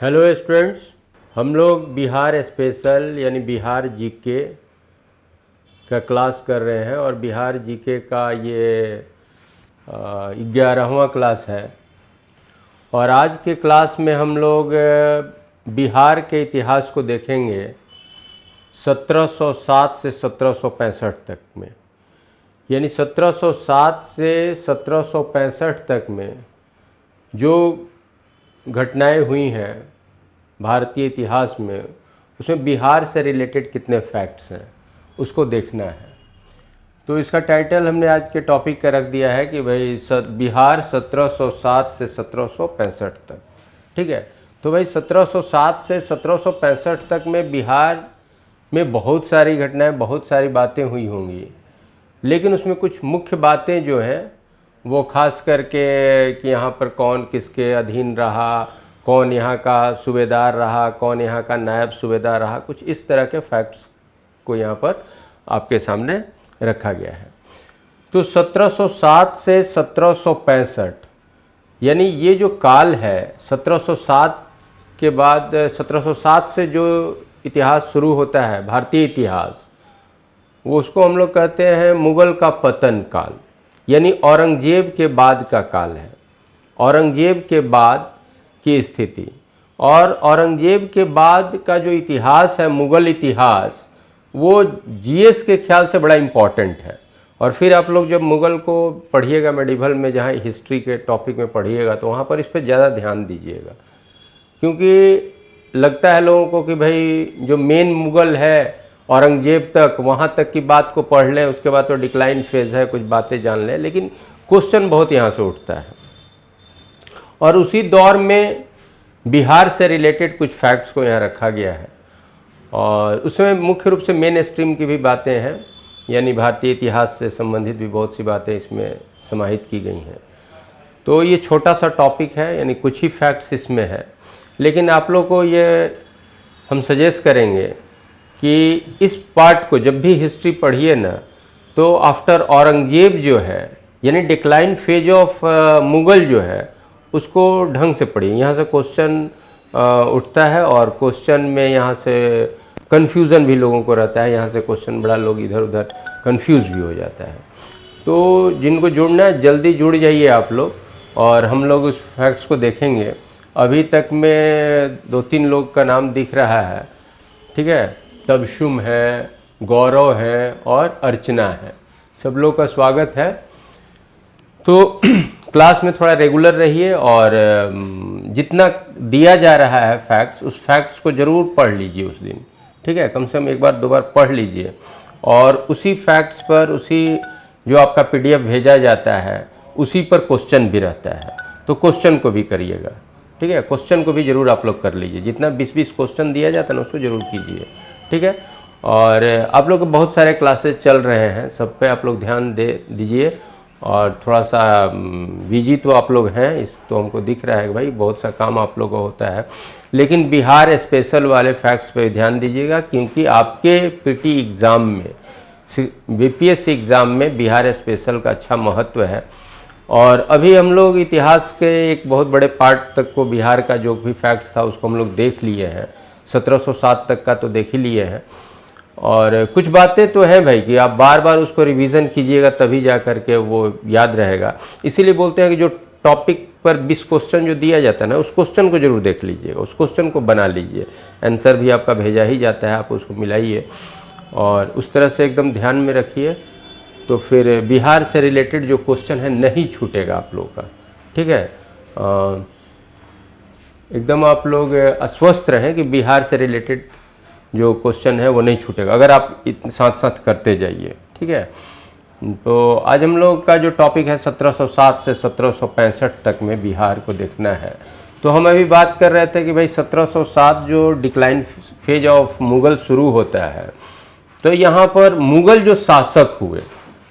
Hello students, हम लोग Bihar special यानी बिहार जीके का क्लास कर रहे हैं और बिहार जीके का ये 11वां क्लास है। और आज के क्लास में हम लोग बिहार के इतिहास को देखेंगे 1707 से 1765 तक में। यानी 1707 से 1765 तक में जो घटनाएं हुई हैं भारतीय इतिहास में, उसमें बिहार से रिलेटेड कितने फैक्ट्स हैं उसको देखना है। तो इसका टाइटल हमने आज के टॉपिक का रख दिया है कि भाई बिहार 1707 से 1765 तक। ठीक है, तो भाई 1707 से 1765 तक में बिहार में बहुत सारी घटनाएं, बहुत सारी बातें हुई होंगी, लेकिन उसमें कुछ मुख्य बातें जो हैं वो खास करके कि यहाँ पर कौन किसके अधीन रहा, कौन यहाँ का सूबेदार रहा, कौन यहाँ का नायब सूबेदार रहा, कुछ इस तरह के फैक्ट्स को यहाँ पर आपके सामने रखा गया है। तो 1707 से 1765 यानी ये जो काल है, 1707 के बाद 1707 से जो इतिहास शुरू होता है भारतीय इतिहास, वो उसको हम लोग कहते हैं मुग़ल का पतन काल, यानी औरंगजेब के बाद का काल है। औरंगजेब के बाद की स्थिति और औरंगजेब के बाद का जो इतिहास है मुग़ल इतिहास, वो जीएस के ख्याल से बड़ा इम्पॉर्टेंट है। और फिर आप लोग जब मुग़ल को पढ़िएगा मेडिवल में, जहाँ हिस्ट्री के टॉपिक में पढ़िएगा, तो वहाँ पर इस पर ज़्यादा ध्यान दीजिएगा, क्योंकि लगता है लोगों को कि भाई जो मेन मुग़ल है औरंगजेब तक, वहाँ तक की बात को पढ़ लें, उसके बाद तो डिक्लाइन फेज़ है, कुछ बातें जान लें, लेकिन क्वेश्चन बहुत यहाँ से उठता है। और उसी दौर में बिहार से रिलेटेड कुछ फैक्ट्स को यहाँ रखा गया है और उसमें मुख्य रूप से मेन स्ट्रीम की भी बातें हैं, यानी भारतीय इतिहास से संबंधित भी बहुत सी बातें इसमें समाहित की गई हैं। तो ये छोटा सा टॉपिक है, यानी कुछ ही फैक्ट्स इसमें है, लेकिन आप लोग को ये हम सजेस्ट करेंगे कि इस पार्ट को जब भी हिस्ट्री पढ़िए ना, तो आफ्टर औरंगजेब जो है, यानी डिक्लाइन फेज ऑफ मुग़ल जो है, उसको ढंग से पढ़िए। यहाँ से क्वेश्चन उठता है और क्वेश्चन में यहाँ से कन्फ्यूज़न भी लोगों को रहता है, यहाँ से क्वेश्चन बड़ा लोग इधर उधर कन्फ्यूज़ भी हो जाता है। तो जिनको जुड़ना है जल्दी जुड़ जाइए आप लोग, और हम लोग उस फैक्ट्स को देखेंगे। अभी तक में 2-3 लोग का नाम दिख रहा है, ठीक है, तबशुम है, गौरव है और अर्चना है, सब लोग का स्वागत है। तो क्लास में थोड़ा रेगुलर रहिए और जितना दिया जा रहा है फैक्ट्स, उस फैक्ट्स को ज़रूर पढ़ लीजिए उस दिन, ठीक है, कम से कम एक बार 2 बार पढ़ लीजिए। और उसी फैक्ट्स पर, उसी जो आपका पीडीएफ भेजा जाता है, उसी पर क्वेश्चन भी रहता है, तो क्वेश्चन को भी करिएगा, ठीक है, क्वेश्चन को भी ज़रूर आप लोग कर लीजिए। जितना 20-20 क्वेश्चन दिया जाता है ना, उसको ज़रूर कीजिए, ठीक है। और आप लोग को बहुत सारे क्लासेस चल रहे हैं, सब पे आप लोग ध्यान दे दीजिए। और थोड़ा सा बिजी तो आप लोग हैं, इस तो हमको दिख रहा है कि भाई बहुत सा काम आप लोगों को होता है, लेकिन बिहार स्पेशल वाले फैक्ट्स पे ध्यान दीजिएगा, क्योंकि आपके पीटी एग्ज़ाम में, बीपीएससी एग्ज़ाम में बिहार स्पेशल का अच्छा महत्व है। और अभी हम लोग इतिहास के एक बहुत बड़े पार्ट तक को, बिहार का जो भी फैक्ट्स था उसको हम लोग देख लिए हैं, 1707 तक का तो देख ही लिए हैं। और कुछ बातें तो हैं भाई कि आप बार बार उसको रिवीजन कीजिएगा, तभी जा कर के वो याद रहेगा। इसीलिए बोलते हैं कि जो टॉपिक पर 20 क्वेश्चन जो दिया जाता है ना, उस क्वेश्चन को जरूर देख लीजिएगा, उस क्वेश्चन को बना लीजिए। आंसर भी आपका भेजा ही जाता है, आप उसको मिलाइए और उस तरह से एकदम ध्यान में रखिए, तो फिर बिहार से रिलेटेड जो क्वेश्चन है नहीं छूटेगा आप लोग का, ठीक है। एकदम आप लोग आश्वस्त रहें कि बिहार से रिलेटेड जो क्वेश्चन है वो नहीं छूटेगा, अगर आप साथ साथ करते जाइए, ठीक है। तो आज हम लोग का जो टॉपिक है 1707 से 1765 तक में बिहार को देखना है। तो हम अभी बात कर रहे थे कि भाई 1707 जो डिक्लाइन फेज ऑफ मुग़ल शुरू होता है, तो यहाँ पर मुग़ल जो शासक हुए,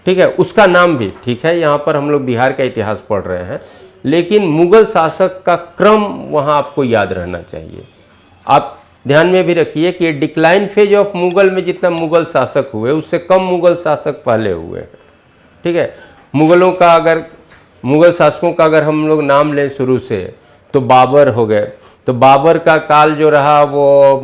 ठीक है, उसका नाम भी ठीक है, यहाँ पर हम लोग बिहार का इतिहास पढ़ रहे हैं, लेकिन मुग़ल शासक का क्रम वहाँ आपको याद रहना चाहिए। आप ध्यान में भी रखिए कि डिक्लाइन फेज ऑफ मुग़ल में जितना मुग़ल शासक हुए, उससे कम मुग़ल शासक पहले हुए हैं, ठीक है। मुग़लों का अगर, मुग़ल शासकों का अगर हम लोग नाम लें शुरू से, तो बाबर हो गए, तो बाबर का काल जो रहा वो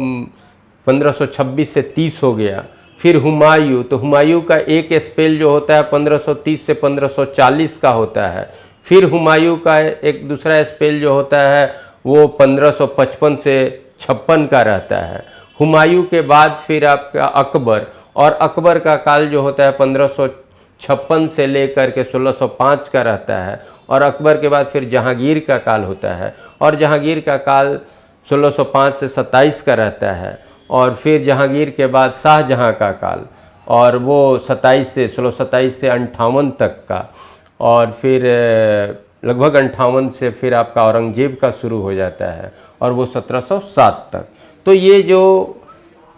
1526 से 30 हो गया। फिर हुमायूं, तो हुमायूं का एक स्पेल जो होता है 1530 से 1540 का होता है। फिर हुमायूं का एक दूसरा स्पेल जो होता है वो 1555 से 56 का रहता है। हुमायूं के बाद फिर आपका अकबर, और अकबर का काल जो होता है 1556 से लेकर के 1605 का रहता है। और अकबर के बाद फिर जहांगीर का काल होता है, और जहांगीर का काल 1605 से 27 का रहता है। और फिर जहांगीर के बाद शाहजहां का काल, और वो 1627 से 58 तक का। और फिर लगभग 58 से फिर आपका औरंगजेब का शुरू हो जाता है, और वो 1707 तक। तो ये जो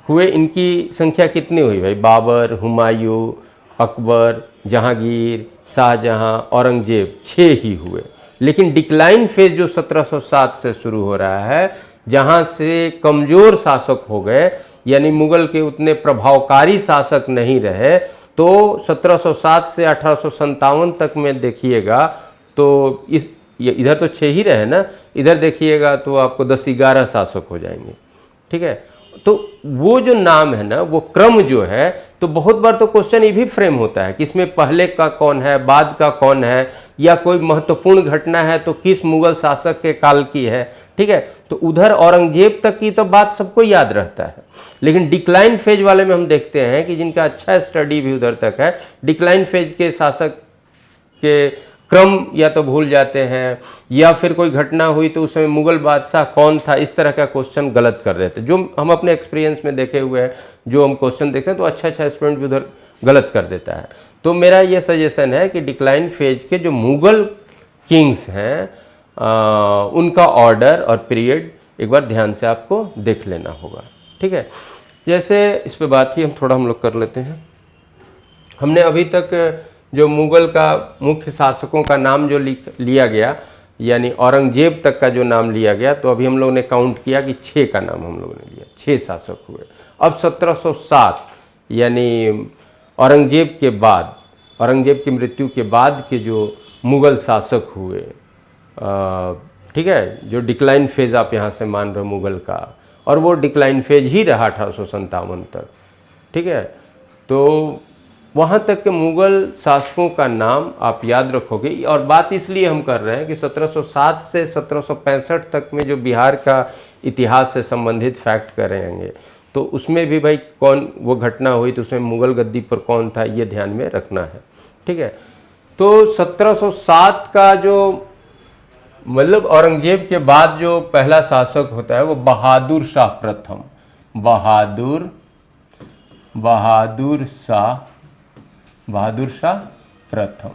हुए, इनकी संख्या कितनी हुई भाई? बाबर, हुमायूं, अकबर, जहांगीर, शाहजहां, औरंगजेब, 6 ही हुए। लेकिन डिक्लाइन फेज जो 1707 से शुरू हो रहा है, जहां से कमज़ोर शासक हो गए, यानी मुगल के उतने प्रभावकारी शासक नहीं रहे, तो 1707 से 1857 तक में देखिएगा तो इधर तो 6 ही रहे ना, इधर देखिएगा तो आपको 10-11 शासक हो जाएंगे। ठीक है, तो वो जो नाम है ना, वो क्रम जो है, तो बहुत बार तो क्वेश्चन ये भी फ्रेम होता है कि इसमें पहले का कौन है, बाद का कौन है, या कोई महत्वपूर्ण घटना है तो किस मुगल शासक के काल की है। ठीक है, तो उधर औरंगजेब तक की तो बात सबको याद रहता है, लेकिन डिक्लाइन फेज वाले में हम देखते हैं कि जिनका अच्छा स्टडी भी उधर तक है, डिक्लाइन फेज के शासक के क्रम या तो भूल जाते हैं, या फिर कोई घटना हुई तो उस समय मुगल बादशाह कौन था, इस तरह का क्वेश्चन गलत कर देते हैं। जो हम अपने एक्सपीरियंस में देखे हुए हैं, जो हम क्वेश्चन देखते हैं तो अच्छा स्टूडेंट भी उधर गलत कर देता है। तो मेरा ये सजेशन है कि डिक्लाइन फेज के जो मुगल किंग्स हैं उनका ऑर्डर और पीरियड एक बार ध्यान से आपको देख लेना होगा। ठीक है, जैसे इस पे बात की हम लोग कर लेते हैं। हमने अभी तक जो मुगल का मुख्य शासकों का नाम जो लिया गया, यानी औरंगजेब तक का जो नाम लिया गया, तो अभी हम लोग ने काउंट किया कि 6 का नाम हम लोगों ने लिया, 6 शासक हुए। अब 1707 यानी औरंगजेब के बाद, औरंगजेब की मृत्यु के बाद के जो मुगल शासक हुए, ठीक है, जो डिक्लाइन फेज आप यहाँ से मान रहे हो मुगल का, और वो डिक्लाइन फेज ही रहा 1857 तक। ठीक है, तो वहाँ तक के मुगल शासकों का नाम आप याद रखोगे। और बात इसलिए हम कर रहे हैं कि 1707 से 1765 तक में जो बिहार का इतिहास से संबंधित फैक्ट करेंगे, तो उसमें भी भाई कौन वो घटना हुई, तो उसमें मुगल गद्दी पर कौन था, ये ध्यान में रखना है। ठीक है, तो 1707 का जो मतलब औरंगजेब के बाद जो पहला शासक होता है वो बहादुर शाह प्रथम, बहादुर शाह प्रथम।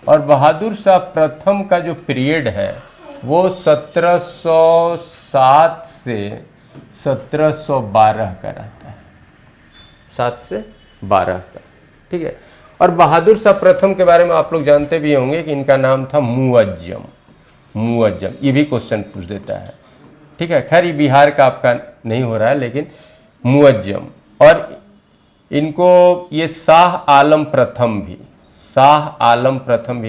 और बहादुर शाह प्रथम का जो पीरियड है वो 1707 से 1712 का रहता है, 7 से 12 का। ठीक है, और बहादुर शाह प्रथम के बारे में आप लोग जानते भी होंगे कि इनका नाम था मुअज्जम। ये भी क्वेश्चन पूछ देता है। ठीक है, खैर ये बिहार का आपका नहीं हो रहा है, लेकिन मुअज्जम। और इनको ये शाह आलम प्रथम भी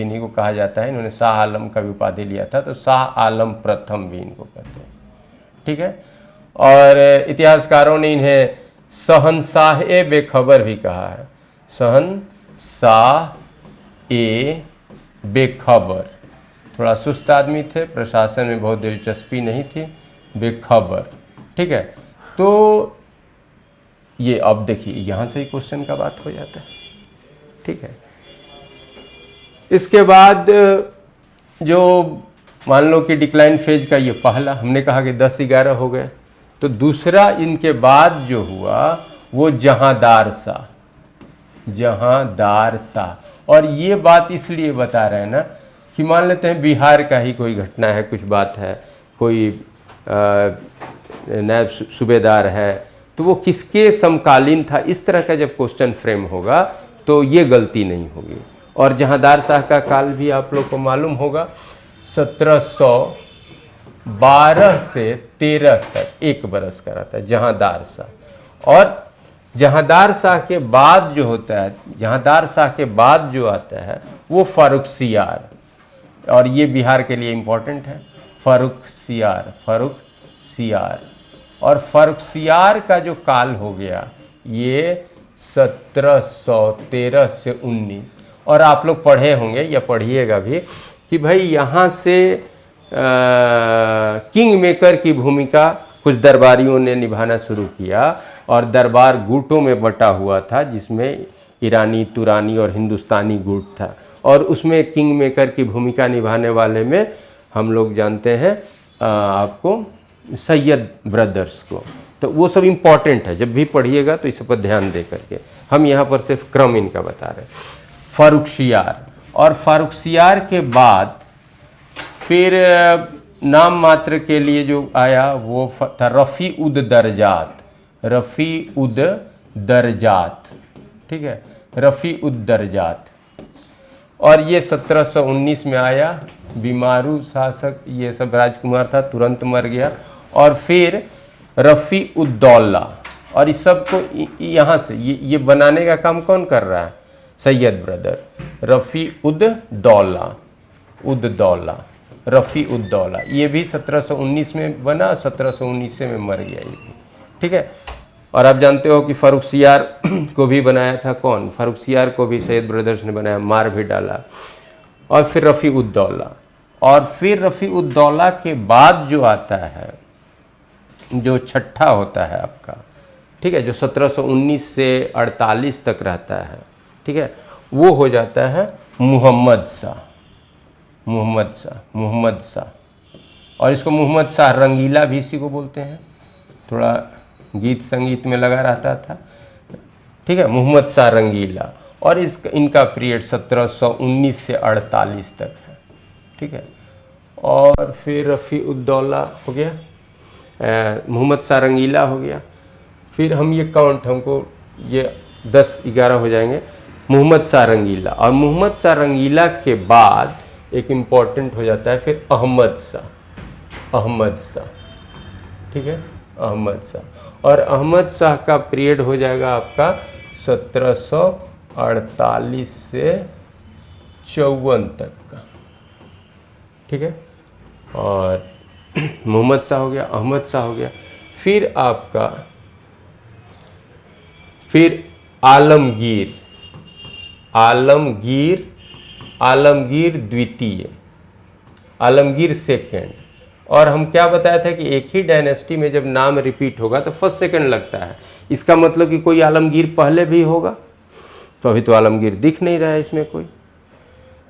इन्हीं को कहा जाता है। इन्होंने शाह आलम का भी उपाधि लिया था, तो शाह आलम प्रथम भी इनको कहते हैं। ठीक है, और इतिहासकारों ने इन्हें शहंशाह ए बेखबर भी कहा है, शहंशाह ए बेखबर। थोड़ा सुस्त आदमी थे, प्रशासन में बहुत दिलचस्पी नहीं थी, बेखबर। ठीक है, तो ये अब देखिए यहाँ से ही क्वेश्चन का बात हो जाता है। ठीक है, इसके बाद जो मान लो कि डिक्लाइन फेज का ये पहला हमने कहा कि 10-11 हो गए, तो दूसरा इनके बाद जो हुआ वो जहांदार शाह। और ये बात इसलिए बता रहे हैं ना कि मान लेते हैं बिहार का ही कोई घटना है, कुछ बात है, कोई नायब सूबेदार है, तो वो किसके समकालीन था, इस तरह का जब क्वेश्चन फ्रेम होगा तो ये गलती नहीं होगी। और जहांदार शाह का काल भी आप लोग को मालूम होगा, 1712 से 13 तक 1 बरस का रहता है जहांदार शाह। और जहांदार शाह के बाद जो होता है, जहांदार शाह के बाद जो आता है वो फारुखसियार, और ये बिहार के लिए इम्पोर्टेंट है, फारुखसियार फर्रुखसियार। और फर्रुखसियार का जो काल हो गया ये 1713 से 19। और आप लोग पढ़े होंगे या पढ़िएगा भी कि भाई यहाँ से किंग मेकर की भूमिका कुछ दरबारियों ने निभाना शुरू किया और दरबार गुटों में बटा हुआ था, जिसमें ईरानी, तुरानी और हिंदुस्तानी गुट था। और उसमें किंग मेकर की भूमिका निभाने वाले में हम लोग जानते हैं आपको सैयद ब्रदर्स को। तो वो सब इम्पॉर्टेंट है, जब भी पढ़िएगा तो इस पर ध्यान दे करके। हम यहाँ पर सिर्फ क्रम इनका बता रहे हैं। फर्रुखसियार, और फर्रुखसियार के बाद फिर नाम मात्र के लिए जो आया वो था रफ़ी उद दरजात। रफ़ी उद दरजात, ठीक है, रफ़ी उद दरजात। और ये 1719 में आया। बीमारू शासक ये सब राजकुमार था, तुरंत मर गया। और फिर रफ़ी उद दौला, और इस सब को यहाँ से ये बनाने का काम कौन कर रहा है? सैयद ब्रदर। रफ़ी उद दौला, उद दौला, रफ़ी उद दौला, ये भी 1719 में बना, 1719 में मर गया ये भी, ठीक है। और आप जानते हो कि फर्रुखसियार को भी बनाया था कौन? फर्रुखसियार को भी सैयद ब्रदर्स ने बनाया, मार भी डाला। और फिर रफ़ी उद दौला, और फिर रफ़ी उद दौला के बाद जो आता है, जो छठा होता है आपका, ठीक है, जो 1719 से 48 तक रहता है, ठीक है, वो हो जाता है मोहम्मद शाह। मोहम्मद शाह, मोहम्मद शाह। और इसको मोहम्मद शाह रंगीला भी इसी को बोलते हैं, थोड़ा गीत संगीत में लगा रहता था, ठीक है, मोहम्मद शाह रंगीला। और इनका पीरियड 1719 से 48 तक है, ठीक है। और फिर रफ़ी उद दौला हो गया, मोहम्मद शाह रंगीला हो गया। फिर हम ये काउंट, हमको ये 10-11 हो जाएंगे। मोहम्मद शाह रंगीला, और मोहम्मद शाह रंगीला के बाद एक इम्पॉर्टेंट हो जाता है फिर अहमद शाह। अहमद शाह, ठीक है, अहमद शाह। और अहमद शाह का पीरियड हो जाएगा आपका 1748 से 54 तक का, ठीक है। और मोहम्मद शाह हो गया, अहमद शाह हो गया। फिर आपका फिर आलमगीर, आलमगीर, आलमगीर द्वितीय, आलमगीर सेकेंड। और हम क्या बताया था कि एक ही डायनेस्टी में जब नाम रिपीट होगा तो फर्स्ट सेकंड लगता है। इसका मतलब कि कोई आलमगीर पहले भी होगा, तो अभी तो आलमगीर दिख नहीं रहा है इसमें कोई।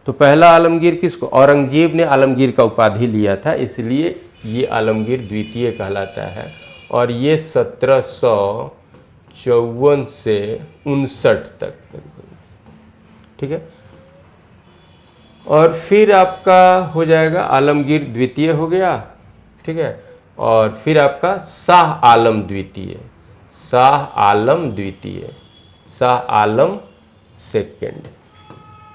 तो पहला आलमगीर किसको? औरंगजेब ने आलमगीर का उपाधि लिया था, इसलिए ये आलमगीर द्वितीय कहलाता है। और ये 1754 से 59 तक, ठीक है। और फिर आपका हो जाएगा आलमगीर द्वितीय हो गया, ठीक है। और फिर आपका शाह आलम द्वितीय, शाह आलम द्वितीय, शाह आलम सेकेंड,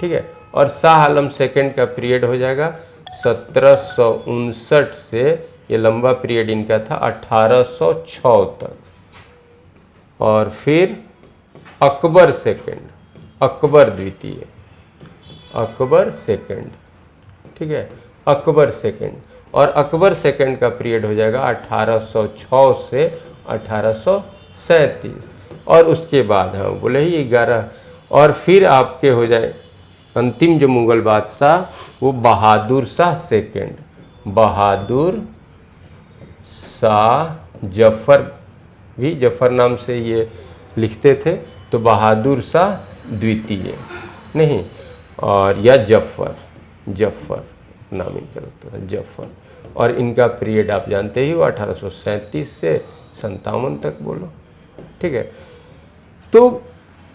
ठीक है। और शाह आलम सेकेंड का पीरियड हो जाएगा 1759 से, ये लंबा पीरियड इनका था, 1806 तक। और फिर अकबर सेकेंड, अकबर द्वितीय, अकबर सेकेंड, ठीक है, अकबर सेकेंड। और अकबर सेकेंड का पीरियड हो जाएगा 1806 से 1837। और उसके बाद हाँ बोले ही 11। और फिर आपके हो जाए अंतिम जो मुग़ल बादशाह, वो बहादुर शाह सेकेंड, बहादुर शाह जफ़र, भी जफ़र नाम से ये लिखते थे, तो बहादुर शाह द्वितीय नहीं, और या जफ़र, जफ़र नाम इनका लगता था, जफ़र। और इनका पीरियड आप जानते ही हो 1837 से 57 तक, बोलो, ठीक है। तो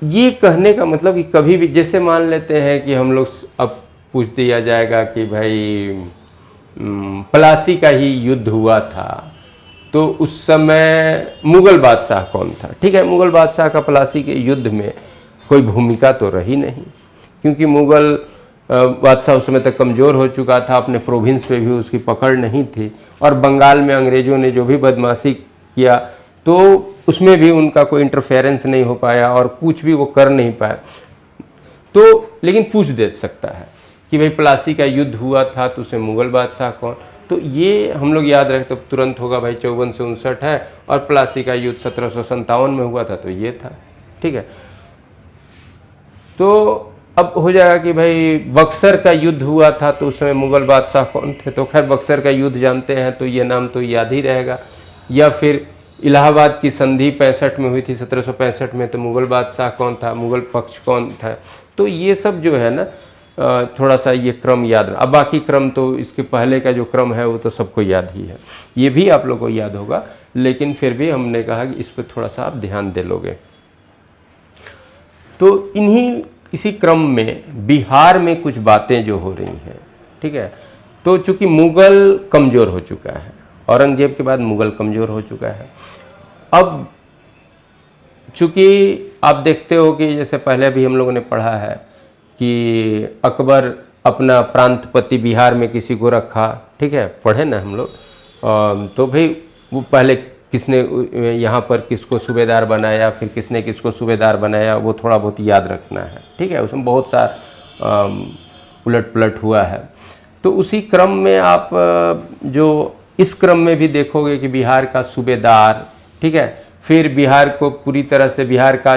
ये कहने का मतलब कि कभी भी, जैसे मान लेते हैं कि हम लोग अब पूछ दिया जाएगा कि भाई प्लासी का ही युद्ध हुआ था, तो उस समय मुग़ल बादशाह कौन था? ठीक है, मुग़ल बादशाह का प्लासी के युद्ध में कोई भूमिका तो रही नहीं, क्योंकि मुग़ल बादशाह उस समय तक कमज़ोर हो चुका था, अपने प्रोविंस पे भी उसकी पकड़ नहीं थी। और बंगाल में अंग्रेज़ों ने जो भी बदमाशी किया तो उसमें भी उनका कोई इंटरफेरेंस नहीं हो पाया और कुछ भी वो कर नहीं पाया। तो लेकिन पूछ दे सकता है कि भाई प्लासी का युद्ध हुआ था तो उसे मुग़ल बादशाह कौन? तो ये हम लोग याद रखें तो तुरंत होगा भाई 54 से 59 है, और प्लासी का युद्ध 1757 में हुआ था, तो ये था। ठीक है, तो अब हो जाएगा कि भाई बक्सर का युद्ध हुआ था तो उस समय मुगल बादशाह कौन थे, तो खैर बक्सर का युद्ध जानते हैं तो ये नाम तो याद ही रहेगा। या फिर इलाहाबाद की संधि 65 में हुई थी, 1765 में, तो मुगल बादशाह कौन था, मुगल पक्ष कौन था। तो ये सब जो है ना थोड़ा सा ये क्रम याद रहा। अब बाकी क्रम तो इसके पहले का जो क्रम है वो तो सबको याद ही है, ये भी आप लोग को याद होगा, लेकिन फिर भी हमने कहा कि इस पर थोड़ा सा आप ध्यान दे लोगे। तो इसी क्रम में बिहार में कुछ बातें जो हो रही हैं, ठीक है, तो चूंकि मुगल कमज़ोर हो चुका है, औरंगजेब के बाद मुगल कमज़ोर हो चुका है। अब चूंकि आप देखते हो कि जैसे पहले भी हम लोगों ने पढ़ा है कि अकबर अपना प्रांतपति बिहार में किसी को रखा, ठीक है, पढ़े ना हम लोग। तो भाई वो पहले किसने यहाँ पर किसको सूबेदार बनाया, फिर किसने किसको सूबेदार बनाया, वो थोड़ा बहुत याद रखना है, ठीक है। उसमें बहुत सा उलट पुलट हुआ है। तो उसी क्रम में आप जो इस क्रम में भी देखोगे कि बिहार का सूबेदार, ठीक है, फिर बिहार को पूरी तरह से बिहार का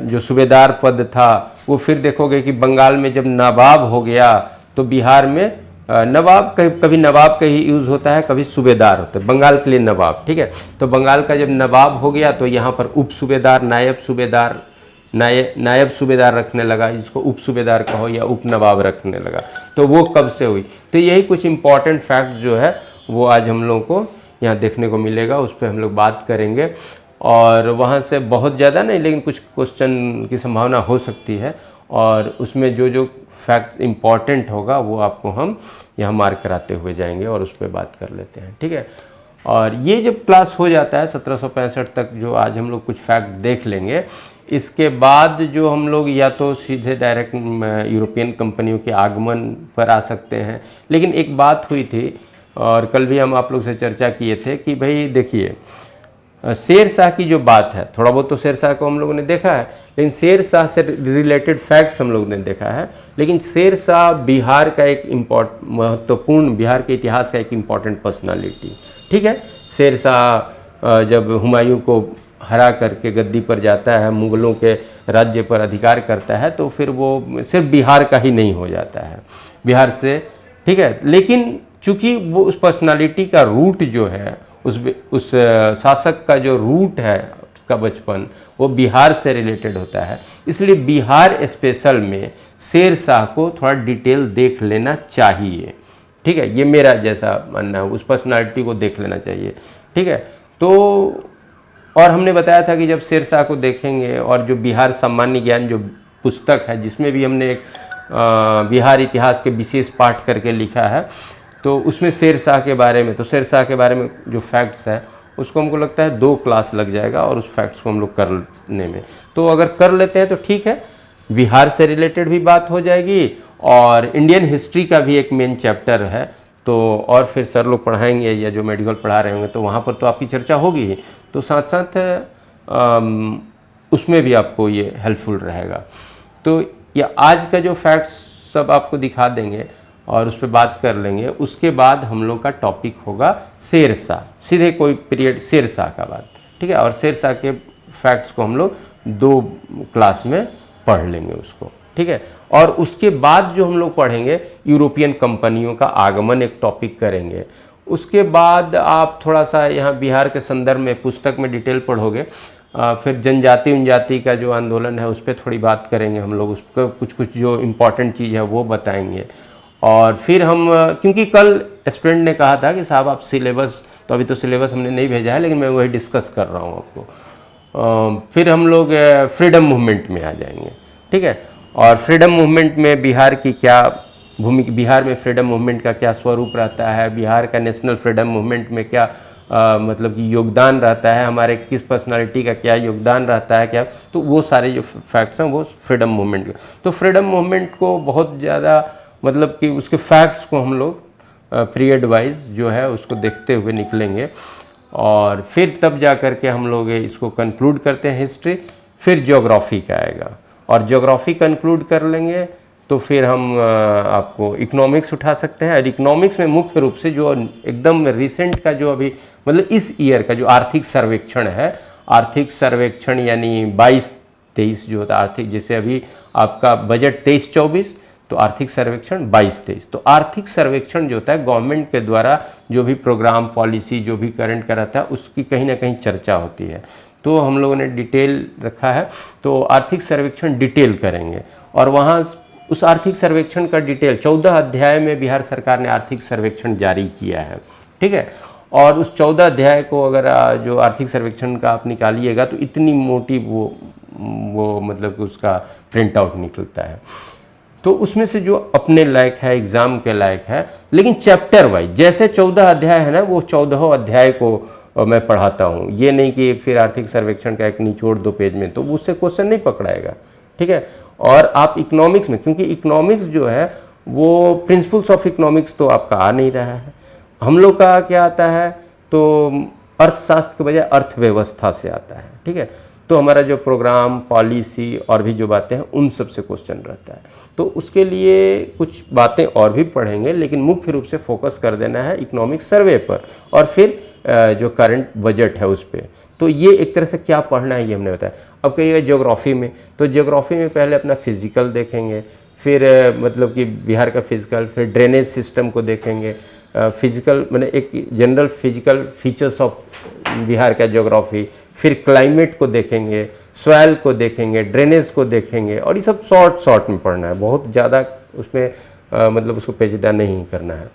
जो सूबेदार पद था वो फिर देखोगे कि बंगाल में जब नवाब हो गया तो बिहार में नवाब कभी नवाब का ही यूज़ होता है, कभी सूबेदार होता है, बंगाल के लिए नवाब, ठीक है। तो बंगाल का जब नवाब हो गया तो यहाँ पर उप सूबेदार, नायब सूबेदार रखने लगा, जिसको उप सूबेदार कहो या उप नवाब रखने लगा। तो वो कब से हुई, तो यही कुछ इंपॉर्टेंट फैक्ट जो है वो आज हम लोगों को यहाँ देखने को मिलेगा, उस पर हम लोग बात करेंगे। और वहाँ से बहुत ज़्यादा नहीं, लेकिन कुछ क्वेश्चन की संभावना हो सकती है, और उसमें जो जो फैक्ट इम्पॉर्टेंट होगा वो आपको हम यहाँ मार्क कराते हुए जाएंगे और उस पर बात कर लेते हैं, ठीक है। और ये जब क्लास हो जाता है 1765 तक, जो आज हम लोग कुछ फैक्ट देख लेंगे, इसके बाद जो हम लोग या तो सीधे डायरेक्ट यूरोपियन कंपनियों के आगमन पर आ सकते हैं। लेकिन एक बात हुई थी और कल भी हम आप लोग से चर्चा किए थे कि भाई देखिए, शेर शाह की जो बात है, थोड़ा बहुत तो शेर शाह को हम लोगों ने देखा है, लेकिन शेर शाह से रिलेटेड फैक्ट्स हम लोगों ने देखा है। लेकिन शेर शाह बिहार का एक महत्वपूर्ण, बिहार के इतिहास का एक इम्पॉर्टेंट पर्सनालिटी, ठीक है। शेर शाह जब हुमायूं को हरा करके गद्दी पर जाता है, मुगलों के राज्य पर अधिकार करता है, तो फिर वो सिर्फ बिहार का ही नहीं हो जाता है, बिहार से, ठीक है। लेकिन चूँकि वो उस पर्सनालिटी का रूट जो है, उस शासक का जो रूट है उसका बचपन, वो बिहार से रिलेटेड होता है, इसलिए बिहार स्पेशल में शेर शाह को थोड़ा डिटेल देख लेना चाहिए, ठीक है। ये मेरा जैसा मानना है, उस पर्सनालिटी को देख लेना चाहिए, ठीक है। तो और हमने बताया था कि जब शेर शाह को देखेंगे, और जो बिहार सामान्य ज्ञान जो पुस्तक है, जिसमें भी हमने एक बिहार इतिहास के विशेष पाठ करके लिखा है, तो उसमें शेर शाह के बारे में, तो शेर शाह के बारे में जो फैक्ट्स है उसको हमको लगता है 2 क्लास लग जाएगा, और उस फैक्ट्स को हम लोग करने में, तो अगर कर लेते हैं तो ठीक है, बिहार से रिलेटेड भी बात हो जाएगी, और इंडियन हिस्ट्री का भी एक मेन चैप्टर है, तो और फिर सर लोग पढ़ाएंगे या जो मेडिकल पढ़ा रहे होंगे तो वहाँ पर तो आपकी चर्चा होगी ही, तो साथ साथ उसमें भी आपको ये हेल्पफुल रहेगा। तो ये आज का जो फैक्ट्स सब आपको दिखा देंगे और उस पर बात कर लेंगे। उसके बाद हम लोग का टॉपिक होगा शेर शाह, सीधे कोई पीरियड शेर शाह का बात, ठीक है। और शेर शाह के फैक्ट्स को हम लोग 2 क्लास में पढ़ लेंगे उसको, ठीक है। और उसके बाद जो हम लोग पढ़ेंगे, यूरोपियन कंपनियों का आगमन एक टॉपिक करेंगे। उसके बाद आप थोड़ा सा यहाँ बिहार के संदर्भ में पुस्तक में डिटेल पढ़ोगे, फिर जनजाति उनजाति का जो आंदोलन है उस पर थोड़ी बात करेंगे हम लोग, उस पर कुछ कुछ जो इम्पोर्टेंट चीज़ है वो बताएंगे। और फिर हम, क्योंकि कल स्टूडेंट ने कहा था कि साहब आप सिलेबस, तो अभी तो सिलेबस हमने नहीं भेजा है, लेकिन मैं वही डिस्कस कर रहा हूँ आपको। फिर हम लोग फ्रीडम मूवमेंट में आ जाएंगे, ठीक है। और फ्रीडम मूवमेंट में बिहार की क्या भूमिका, बिहार में फ्रीडम मूवमेंट का क्या स्वरूप रहता है, बिहार का नेशनल फ्रीडम मूवमेंट में क्या मतलब कि योगदान रहता है, हमारे किस पर्सनालिटी का क्या योगदान रहता है, क्या, तो वो सारे जो फैक्ट्स हैं वो फ्रीडम मूवमेंट के। तो फ्रीडम मूवमेंट को बहुत ज़्यादा, मतलब कि उसके फैक्ट्स को हम लोग पीरियड वाइज जो है उसको देखते हुए निकलेंगे, और फिर तब जा कर के हम लोग इसको कंक्लूड करते हैं हिस्ट्री। फिर ज्योग्राफी का आएगा, और ज्योग्राफी कंक्लूड कर लेंगे, तो फिर हम आपको इकोनॉमिक्स उठा सकते हैं। और इकोनॉमिक्स में मुख्य रूप से जो एकदम रिसेंट का जो अभी मतलब इस ईयर का जो आर्थिक सर्वेक्षण है, आर्थिक सर्वेक्षण यानी 22-23 जो होता है आर्थिक, जैसे अभी आपका बजट 23-24 तो आर्थिक सर्वेक्षण 22-23। तो आर्थिक सर्वेक्षण जो होता है गवर्नमेंट के द्वारा जो भी प्रोग्राम पॉलिसी जो भी करंट का रहता है उसकी कहीं ना कहीं चर्चा होती है। तो हम लोगों ने डिटेल रखा है, तो आर्थिक सर्वेक्षण डिटेल करेंगे। और वहाँ उस आर्थिक सर्वेक्षण का डिटेल 14 अध्याय में बिहार सरकार ने आर्थिक सर्वेक्षण जारी किया है, ठीक है। और उस 14 अध्याय को अगर जो आर्थिक सर्वेक्षण का आप निकालिएगा तो इतनी मोटी वो मतलब कि उसका प्रिंट आउट निकलता है। तो उसमें से जो अपने लायक है, एग्ज़ाम के लायक है, लेकिन चैप्टर वाइज जैसे 14 अध्याय है ना, वो 14 अध्याय को मैं पढ़ाता हूँ। ये नहीं कि फिर आर्थिक सर्वेक्षण का एक निचोड़ 2 पेज में, तो उससे क्वेश्चन नहीं पकड़ाएगा, ठीक है। और आप इकोनॉमिक्स में, क्योंकि इकोनॉमिक्स जो है वो प्रिंसिपल्स ऑफ इकोनॉमिक्स तो आपका आ नहीं रहा है, हम लोग का क्या आता है तो अर्थशास्त्र के बजाय अर्थव्यवस्था से आता है, ठीक है। तो हमारा जो प्रोग्राम पॉलिसी और भी जो बातें हैं उन सब से क्वेश्चन रहता है। तो उसके लिए कुछ बातें और भी पढ़ेंगे, लेकिन मुख्य रूप से फोकस कर देना है इकोनॉमिक सर्वे पर और फिर जो करंट बजट है उस पर। तो ये एक तरह से क्या पढ़ना है ये हमने बताया। अब कहिएगा ज्योग्राफी में, तो ज्योग्राफी में पहले अपना फिजिकल देखेंगे, फिर मतलब कि बिहार का फिजिकल, फिर ड्रेनेज सिस्टम को देखेंगे, फिजिकल मैंने एक general physical features of Bihar का ज्योग्राफी, फिर क्लाइमेट को देखेंगे, सॉइल को देखेंगे, ड्रेनेज को देखेंगे। और ये सब शॉर्ट में पढ़ना है, बहुत ज़्यादा उसमें मतलब उसको पेचीदा नहीं करना है।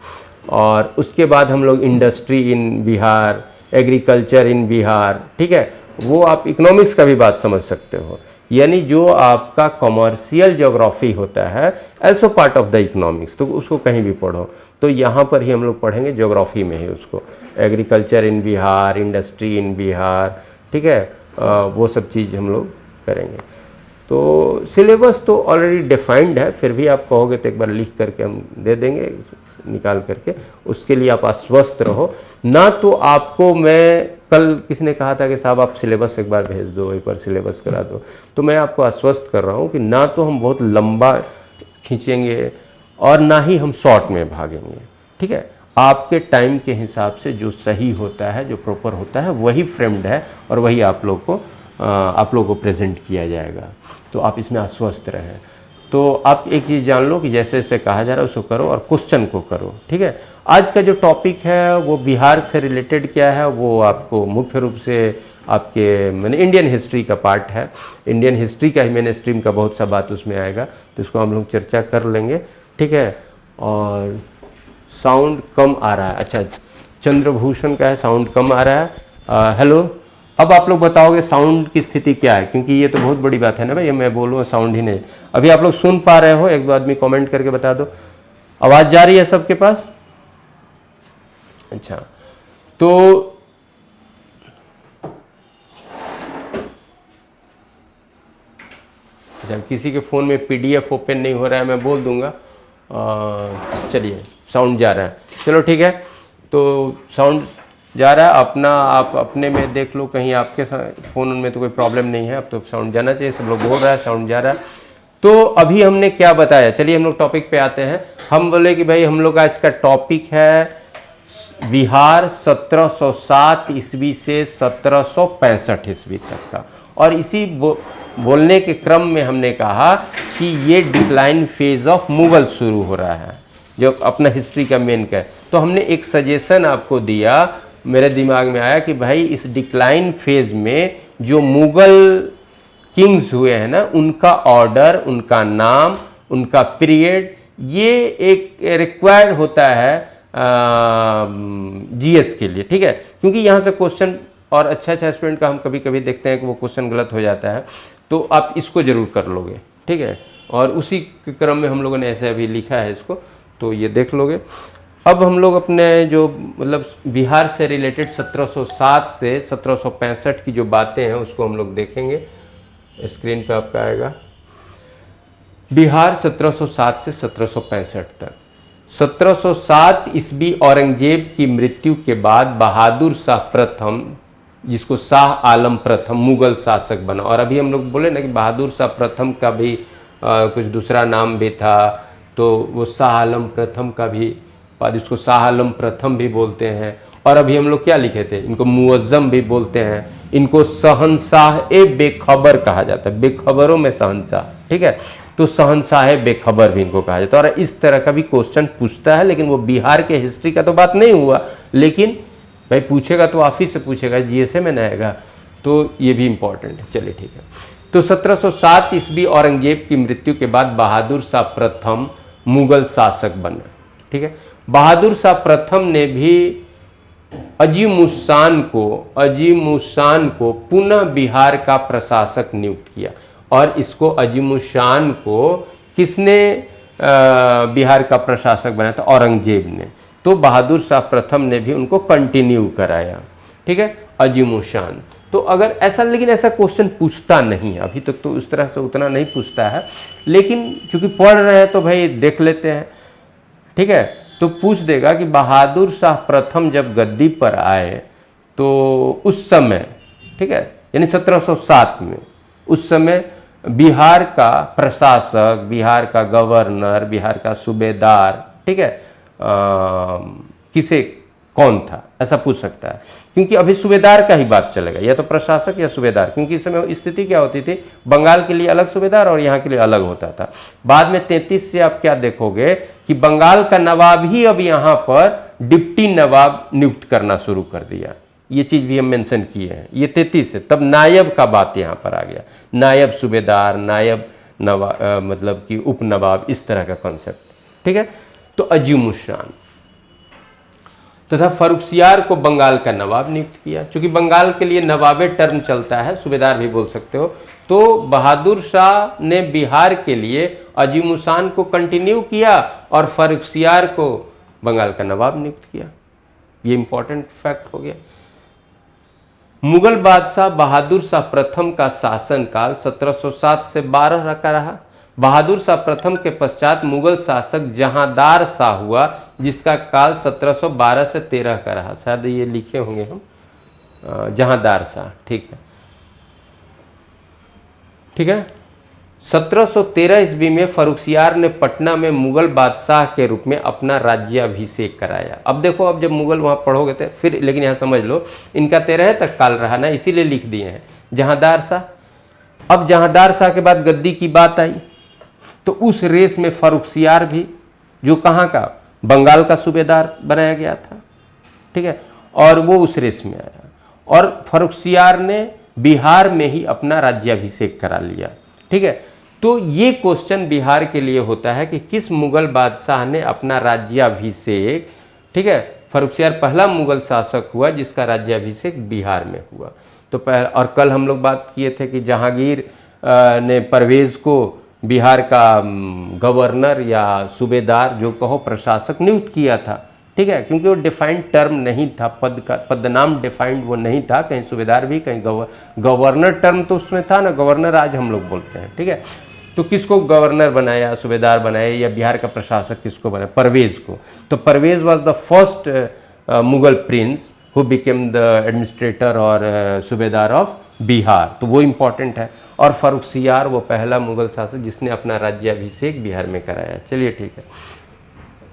और उसके बाद हम लोग industry in Bihar, agriculture in Bihar, ठीक है, वो आप इकोनॉमिक्स का भी बात समझ सकते हो। यानी जो आपका कॉमर्शियल ज्योग्राफी होता है also part of the economics, तो उसको कहीं भी पढ़ो। तो यहाँ पर ही हम लोग पढ़ेंगे ज्योग्राफी में ही उसको, agriculture in Bihar, industry in Bihar, ठीक है, वो सब चीज़ हम लोग करेंगे। तो सिलेबस तो ऑलरेडी डिफाइंड है, फिर भी आप कहोगे तो एक बार लिख करके हम दे देंगे निकाल करके, उसके लिए आप आश्वस्त रहो। ना तो आपको मैं कल किसी ने कहा था कि साहब आप सिलेबस एक बार भेज दो, एक बार सिलेबस करा दो, तो मैं आपको आश्वस्त कर रहा हूँ कि ना तो हम बहुत लंबा खींचेंगे और ना ही हम शॉर्ट में भागेंगे, ठीक है। आपके टाइम के हिसाब से जो सही होता है, जो प्रॉपर होता है, वही फ्रेम्ड है और वही आप लोग को प्रेजेंट किया जाएगा। तो आप इसमें आश्वस्त रहें। तो आप एक चीज़ जान लो कि जैसे जैसे कहा जा रहा है उसको करो और क्वेश्चन को करो, ठीक है। आज का जो टॉपिक है वो बिहार से रिलेटेड क्या है, वो आपको मुख्य रूप से आपके मैंने इंडियन हिस्ट्री का पार्ट है। इंडियन हिस्ट्री का ही मैंने स्ट्रीम का बहुत सा बात उसमें आएगा, तो इसको हम लोग चर्चा कर लेंगे, ठीक है। और साउंड कम आ रहा है, अच्छा चंद्रभूषण का है साउंड कम आ रहा है। हेलो, अब आप लोग बताओगे साउंड की स्थिति क्या है, क्योंकि ये तो बहुत बड़ी बात है ना भाई, मैं बोलूँ साउंड ही नहीं। अभी आप लोग सुन पा रहे हो? एक दो आदमी कमेंट करके बता दो, आवाज़ जा रही है सबके पास? अच्छा, तो जब किसी के फ़ोन में पीडीएफ ओपन नहीं हो रहा है मैं बोल दूंगा। चलिए साउंड जा रहा है, चलो ठीक है। तो साउंड जा रहा है, अपना आप अपने में देख लो, कहीं आपके फ़ोन में तो कोई प्रॉब्लम नहीं है। अब तो साउंड जाना चाहिए, सब लोग बोल रहा है साउंड जा रहा है। तो अभी हमने क्या बताया, चलिए हम लोग टॉपिक पे आते हैं। हम बोले कि भाई हम लोग आज का टॉपिक है बिहार 1707 ईस्वी से 1765 ईस्वी तक का। और इसी बोलने के क्रम में हमने कहा कि ये डिक्लाइन फेज ऑफ मुगल शुरू हो रहा है, जो अपना हिस्ट्री का मेन का है। तो हमने एक सजेशन आपको दिया, मेरे दिमाग में आया कि भाई इस डिक्लाइन फेज में जो मुगल किंग्स हुए हैं ना, उनका ऑर्डर, उनका नाम, उनका पीरियड, ये एक रिक्वायर्ड होता है जीएस के लिए, ठीक है। क्योंकि यहाँ से क्वेश्चन, और अच्छा स्टूडेंट का हम कभी कभी देखते हैं कि वो क्वेश्चन गलत हो जाता है, तो आप इसको जरूर कर लोगे, ठीक है। और उसी के क्रम में हम लोगों ने ऐसे अभी लिखा है इसको, तो ये देख लोगे। अब हम लोग अपने जो मतलब बिहार से रिलेटेड 1707 से 1765 की जो बातें हैं उसको हम लोग देखेंगे। स्क्रीन पे आपका आएगा बिहार 1707 से 1765 तक। 1707 ईस्वी औरंगजेब की मृत्यु के बाद बहादुर शाह प्रथम, जिसको शाह आलम प्रथम मुगल शासक बना। और अभी हम लोग बोले ना कि बहादुर शाह प्रथम का भी कुछ दूसरा नाम भी था, तो वो शाह आलम प्रथम का भी, और इसको शाह आलम प्रथम भी बोलते हैं। और अभी हम लोग क्या लिखे थे, इनको मुअज्जम भी बोलते हैं, इनको शहंशाह ए बेखबर कहा जाता है, बेखबरों में शहंशाह, ठीक है। तो शहंशाह बेखबर भी इनको कहा जाता है। और इस तरह का भी क्वेश्चन पूछता है, लेकिन वो बिहार के हिस्ट्री का तो बात नहीं हुआ, लेकिन भाई पूछेगा तो आप ही से पूछेगा, जीएसए में न आएगा, तो ये भी इंपॉर्टेंट है। चलिए ठीक है। तो 1707 ईस्वी औरंगजेब की मृत्यु के बाद बहादुर शाह प्रथम मुगल शासक बना, ठीक है। बहादुर शाह प्रथम ने भी अजीमुशान को पुनः बिहार का प्रशासक नियुक्त किया। और इसको अजीमुशान को किसने बिहार का प्रशासक बनाया था? औरंगजेब ने। तो बहादुर शाह प्रथम ने भी उनको कंटिन्यू कराया, ठीक है, अजीमुशान। तो अगर ऐसा, लेकिन ऐसा क्वेश्चन पूछता नहीं है अभी तक, तो उस तरह से उतना नहीं पूछता है, लेकिन चूंकि पढ़ रहे हैं तो भाई देख लेते हैं, ठीक है। तो पूछ देगा कि बहादुर शाह प्रथम जब गद्दी पर आए तो उस समय, ठीक है, यानी 1707 में, उस समय बिहार का प्रशासक, बिहार का गवर्नर, बिहार का सूबेदार, ठीक है, कौन था, ऐसा पूछ सकता है। क्योंकि अभी सूबेदार का ही बात चलेगा, या तो प्रशासक या सूबेदार, क्योंकि इस समय स्थिति क्या होती थी, बंगाल के लिए अलग सूबेदार और यहाँ के लिए अलग होता था। बाद में 33 से आप क्या देखोगे कि बंगाल का नवाब ही अब यहाँ पर डिप्टी नवाब नियुक्त करना शुरू कर दिया। ये चीज भी हम मेंशन किए हैं, ये 33 है, तब नायब का बात यहाँ पर आ गया, नायब सूबेदार, नायब नवाब, मतलब कि उप नवाब, इस तरह का कॉन्सेप्ट, ठीक है। तो अजीमुशान तथा फर्रुखसियार को बंगाल का नवाब नियुक्त किया। चूंकि बंगाल के लिए नवाबे टर्म चलता है, सूबेदार भी बोल सकते हो, तो बहादुर शाह ने बिहार के लिए अजीमुशान को कंटिन्यू किया और फर्रुखसियार को बंगाल का नवाब नियुक्त किया। ये इंपॉर्टेंट फैक्ट हो गया। मुगल बादशाह बहादुर शाह प्रथम का शासनकाल 1707 से 12 का रहा। बहादुर शाह प्रथम के पश्चात मुगल शासक जहांदार शाह हुआ, जिसका काल 1712 से 13 का रहा। शायद ये लिखे होंगे हम, जहांदार शाह, ठीक है, ठीक है। 1713 ईस्वी में फर्रुखसियार ने पटना में मुगल बादशाह के रूप में अपना राज्याभिषेक कराया। अब देखो, अब जब मुगल वहाँ पढ़ोगे तो फिर, लेकिन यहाँ समझ लो इनका 13 तक काल रहा ना, इसीलिए लिख दिए हैं जहांदार शाह। अब जहांदार शाह के बाद गद्दी की बात आई, तो उस रेस में फर्रुखसियार भी, जो कहाँ का, बंगाल का सूबेदार बनाया गया था, ठीक है, और वो उस रेस में आया। और फर्रुखसियार ने बिहार में ही अपना राज्याभिषेक करा लिया, ठीक है। तो ये क्वेश्चन बिहार के लिए होता है कि किस मुगल बादशाह ने अपना राज्याभिषेक, ठीक है, फर्रुखसियार पहला मुगल शासक हुआ जिसका राज्याभिषेक बिहार में हुआ। तो और कल हम लोग बात किए थे कि जहांगीर ने परवेज को बिहार का गवर्नर या सूबेदार, जो कहो प्रशासक, नियुक्त किया था, ठीक है, क्योंकि वो डिफाइंड टर्म नहीं था, पद का पदनाम डिफाइंड वो नहीं था, कहीं सूबेदार भी, कहीं गवर्नर टर्म तो उसमें था ना, गवर्नर आज हम लोग बोलते हैं, ठीक है। तो किसको गवर्नर बनाया, सूबेदार बनाया, या बिहार का प्रशासक किसको बनाया? परवेज को। तो Parvez was the first Mughal prince who became the administrator और सूबेदार ऑफ बिहार, तो वो इम्पॉर्टेंट है। और फर्रुखसियार वो पहला मुगल शासक जिसने अपना राज्याभिषेक बिहार में कराया। चलिए ठीक है।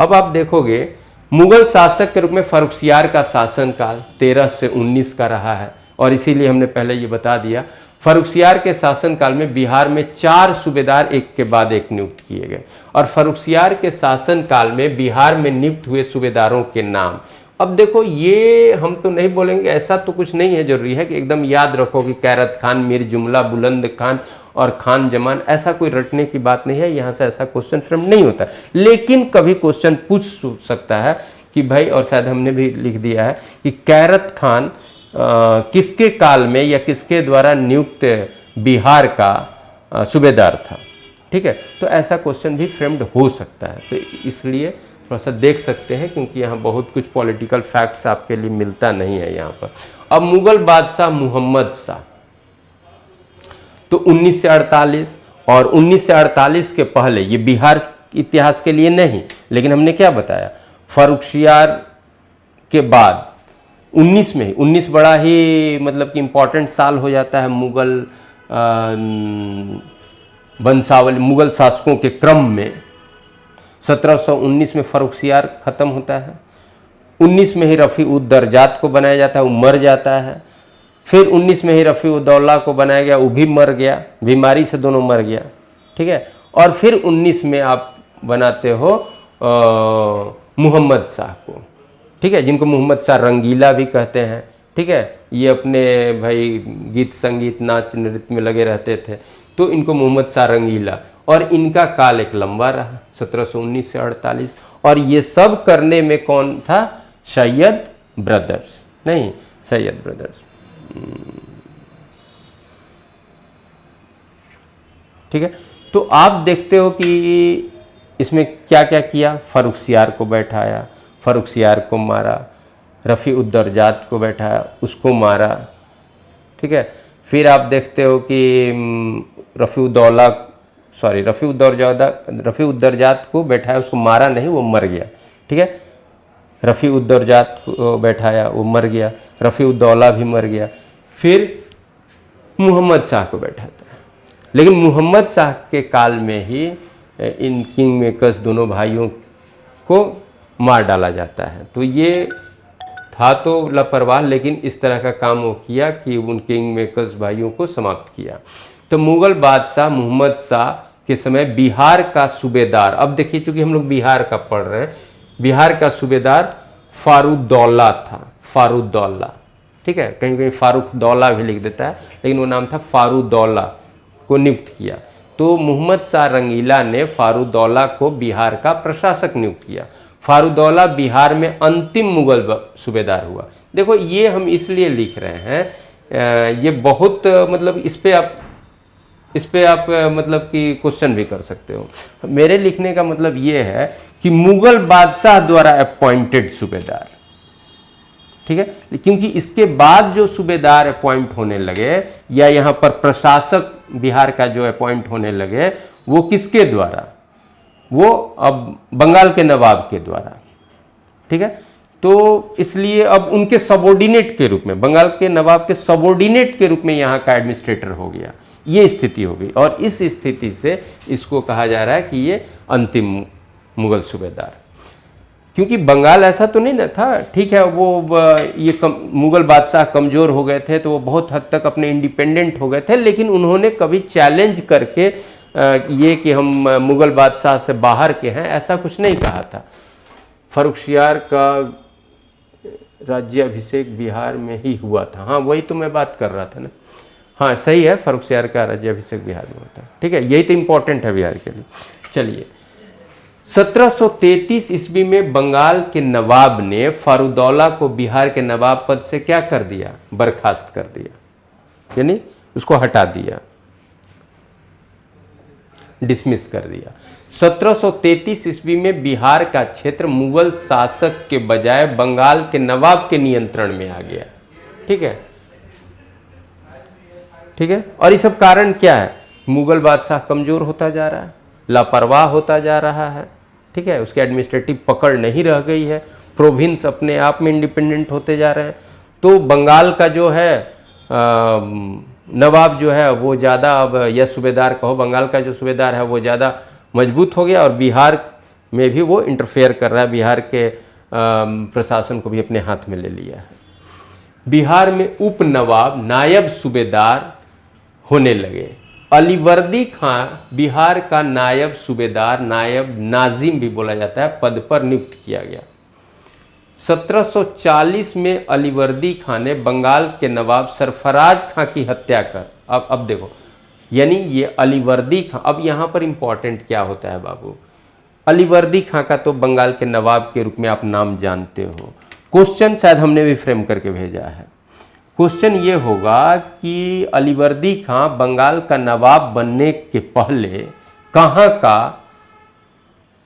अब आप देखोगे मुगल शासक के रूप में फर्रुखसियार का शासनकाल 13 से 19 का रहा है, और इसीलिए हमने पहले ये बता दिया। फर्रुखसियार के शासनकाल में बिहार में 4 सूबेदार एक के बाद एक नियुक्त किए गए, और फर्रुखसियार के शासनकाल में बिहार में नियुक्त हुए सूबेदारों के नाम। अब देखो, ये हम तो नहीं बोलेंगे, ऐसा तो कुछ नहीं है, जरूरी है कि एकदम याद रखो कि कैरत खान, मीर जुमला, बुलंद खान और खान जमान, ऐसा कोई रटने की बात नहीं है, यहाँ से ऐसा क्वेश्चन फ्रेम नहीं होता। लेकिन कभी क्वेश्चन पूछ सकता है कि भाई, और शायद हमने भी लिख दिया है कि कैरत खान किसके काल में या किसके द्वारा नियुक्त बिहार का सूबेदार था, ठीक है। तो ऐसा क्वेश्चन भी फ्रेम्ड हो सकता है, तो इसलिए थोड़ा सा देख सकते हैं, क्योंकि यहाँ बहुत कुछ पॉलिटिकल फैक्ट्स आपके लिए मिलता नहीं है यहाँ पर। अब मुगल बादशाह मुहम्मद शाह, तो 1948 और 1948 के पहले, ये बिहार इतिहास के लिए नहीं, लेकिन हमने क्या बताया, फर्रुखसियार के बाद 19 में, 19 बड़ा ही मतलब कि इम्पोर्टेंट साल हो जाता है मुगल वंशावली मुगल शासकों के क्रम में 1719 में फर्रुखसियार ख़त्म होता है, 19 में ही रफ़ी-उद-दरजात को बनाया जाता है, वो मर जाता है। फिर 19 में ही रफ़ी-उद-दौला को बनाया गया, वो भी मर गया, बीमारी से दोनों मर गया, ठीक है। और फिर 19 में आप बनाते हो मोहम्मद शाह को, ठीक है, जिनको मोहम्मद शाह रंगीला भी कहते हैं, ठीक है। ये अपने भाई गीत संगीत नाच नृत्य में लगे रहते थे, तो इनको मोहम्मद शाह रंगीला, और इनका काल एक लंबा रहा 1719 से 48। और ये सब करने में कौन था? सैयद ब्रदर्स, नहीं सैयद ब्रदर्स, ठीक है। तो आप देखते हो कि इसमें क्या क्या किया। फर्रुखसियार को बैठाया, फर्रुखसियार को मारा, रफ़ी-उद-दरजात को बैठाया, उसको मारा, ठीक है। फिर आप देखते हो कि रफ़ी-उद-दरजात को बैठाया, उसको मारा नहीं, वो मर गया, ठीक है। रफ़ी-उद-दरजात को बैठाया, वो मर गया, रफ़ी-उद-दौला भी मर गया। फिर मोहम्मद शाह को बैठाता है, लेकिन मोहम्मद शाह के काल में ही इन किंग मेकर्स दोनों भाइयों को मार डाला जाता है। तो ये था तो लापरवाह, लेकिन इस तरह का काम वो किया कि उन किंग मेकर्स भाइयों को समाप्त किया। तो मुग़ल बादशाह मोहम्मद शाह के समय बिहार का सूबेदार, अब देखिए चूँकि हम लोग बिहार का पढ़ रहे हैं, बिहार का सूबेदार फारुद्दौला था, फारुद्दौला, ठीक है। कहीं कहीं फारुखदौला भी लिख देता है, लेकिन वो नाम था फारुद्दौला को नियुक्त किया। तो मोहम्मद शाह रंगीला ने फारुद्दौला को बिहार का प्रशासक नियुक्त किया। फारुद्दौला बिहार में अंतिम मुगल सूबेदार हुआ। देखो ये हम इसलिए लिख रहे हैं, ये बहुत मतलब इस पे आप मतलब कि क्वेश्चन भी कर सकते हो। मेरे लिखने का मतलब ये है कि मुगल बादशाह द्वारा अपॉइंटेड सूबेदार, ठीक है। क्योंकि इसके बाद जो सूबेदार अपॉइंट होने लगे या यहाँ पर प्रशासक बिहार का जो अपॉइंट होने लगे, वो किसके द्वारा? वो अब बंगाल के नवाब के द्वारा, ठीक है। तो इसलिए अब उनके सबऑर्डिनेट के रूप में, बंगाल के नवाब के सबऑर्डिनेट के रूप में यहाँ का एडमिनिस्ट्रेटर हो गया, ये स्थिति हो गई। और इस स्थिति से इसको कहा जा रहा है कि ये अंतिम मुगल सूबेदार, क्योंकि बंगाल ऐसा तो नहीं ना था, ठीक है। वो ये मुगल बादशाह कमज़ोर हो गए थे, तो वो बहुत हद तक अपने इंडिपेंडेंट हो गए थे, लेकिन उन्होंने कभी चैलेंज करके ये कि हम मुगल बादशाह से बाहर के हैं, ऐसा कुछ नहीं कहा था। फर्रुखसियार का राज्याभिषेक बिहार में ही हुआ था, हाँ वही तो मैं बात कर रहा था ना, हाँ सही है, फर्रुखसियार का राज्याभिषेक बिहार में होता है, ठीक है। यही तो इम्पोर्टेंट है बिहार के लिए। चलिए, 1733 ईस्वी में बंगाल के नवाब ने फारुद्दौला को बिहार के नवाब पद से क्या कर दिया? बर्खास्त कर दिया, यानी उसको हटा दिया, डिसमिस कर दिया। 1733 ईस्वी में बिहार का क्षेत्र मुगल शासक के बजाय बंगाल के नवाब के नियंत्रण में आ गया, ठीक है, ठीक है। और ये सब कारण क्या है? मुगल बादशाह कमजोर होता जा रहा है, लापरवाह होता जा रहा है, ठीक है। उसके एडमिनिस्ट्रेटिव पकड़ नहीं रह गई है, प्रोविंस अपने आप में इंडिपेंडेंट होते जा रहे हैं। तो बंगाल का जो है नवाब जो है वो ज़्यादा, अब या सूबेदार कहो, बंगाल का जो सूबेदार है वो ज़्यादा मजबूत हो गया, और बिहार में भी वो इंटरफेयर कर रहा है, बिहार के प्रशासन को भी अपने हाथ में ले लिया है। बिहार में उप नवाब नायब सूबेदार होने लगे। अलीवर्दी खां बिहार का नायब सूबेदार, नायब नाजिम भी बोला जाता है, पद पर नियुक्त किया गया। 1740 में अलीवर्दी खां ने बंगाल के नवाब सरफराज खां की हत्या कर, अब देखो, यानी ये अलीवर्दी खां, अब यहाँ पर इंपॉर्टेंट क्या होता है बाबू, अलीवर्दी खां का तो बंगाल के नवाब के रूप में आप नाम जानते हो। क्वेश्चन शायद हमने भी फ्रेम करके भेजा है। क्वेश्चन ये होगा कि अलीवर्दी खां बंगाल का नवाब बनने के पहले कहाँ का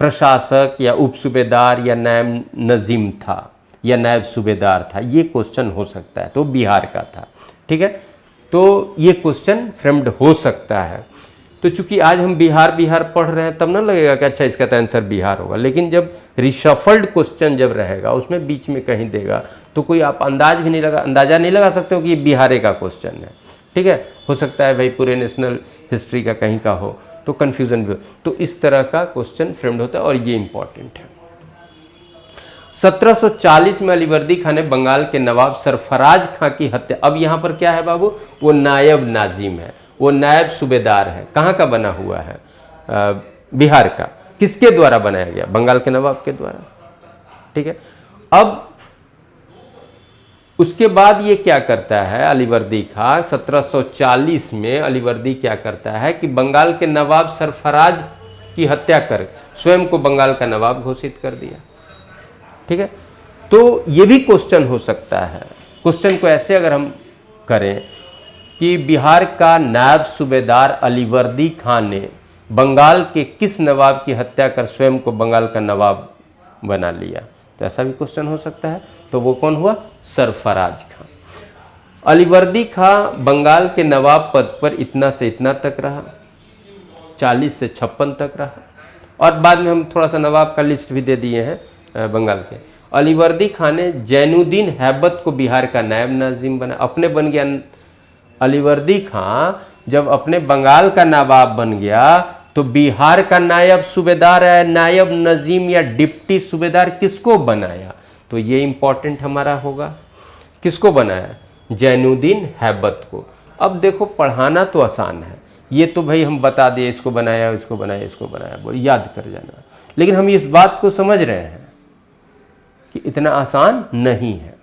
प्रशासक या उप सूबेदार या नायब नजीम था या नायब सूबेदार था, ये क्वेश्चन हो सकता है। तो बिहार का था, ठीक है। तो ये क्वेश्चन फ्रेम्ड हो सकता है। तो चूंकि आज हम बिहार पढ़ रहे हैं, तब ना लगेगा कि अच्छा इसका तो आंसर बिहार होगा, लेकिन जब रिशफल्ड क्वेश्चन जब रहेगा, उसमें बीच में कहीं देगा, तो कोई आप अंदाजा नहीं लगा सकते हो कि ये बिहार का क्वेश्चन है, ठीक है। हो सकता है भाई पूरे नेशनल हिस्ट्री का कहीं का हो, तो कन्फ्यूजन भी हो। तो इस तरह का क्वेश्चन फ्रेम्ड होता है और ये इंपॉर्टेंट है। 1740 में अलीवर्दी खां ने बंगाल के नवाब सरफराज खां की हत्या, अब यहाँ पर क्या है बाबू, वो नायब नाजिम है, वो नायब सूबेदार है, कहाँ का बना हुआ है, बिहार का। किसके द्वारा बनाया गया, बंगाल के नवाब के द्वारा, ठीक है। अब उसके बाद ये क्या करता है अलीवर्दी खां, 1740 में अलीवर्दी क्या करता है कि बंगाल के नवाब सरफराज की हत्या कर स्वयं को बंगाल का नवाब घोषित कर दिया, ठीक है। तो ये भी क्वेश्चन हो सकता है, क्वेश्चन को ऐसे अगर हम करें कि बिहार का नायब सूबेदार अलीवर्दी खां ने बंगाल के किस नवाब की हत्या कर स्वयं को बंगाल का नवाब बना लिया, तो ऐसा भी क्वेश्चन हो सकता है। तो वो कौन हुआ, सरफराज खां। अलीवर्दी खां बंगाल के नवाब पद पर इतना से इतना तक रहा, 40 से 56 तक रहा, और बाद में हम थोड़ा सा नवाब का लिस्ट भी दे दिए हैं बंगाल के। अलीवर्दी खां ने जैनुद्दीन हैबत को बिहार का नायब नाजिम बना, अपने बन गया। अलीवर्दी खां जब अपने बंगाल का नवाब बन गया तो बिहार का नायब सूबेदार है, नायब नजीम या डिप्टी सूबेदार किसको बनाया, तो ये इंपॉर्टेंट हमारा होगा। किसको बनाया, जैनुद्दीन हैबत को। अब देखो पढ़ाना तो आसान है, ये तो भाई हम बता दिए इसको बनाया, इसको बनाया, इसको बनाया, बोल याद कर जाना, लेकिन हम इस बात को समझ रहे हैं कि इतना आसान नहीं है,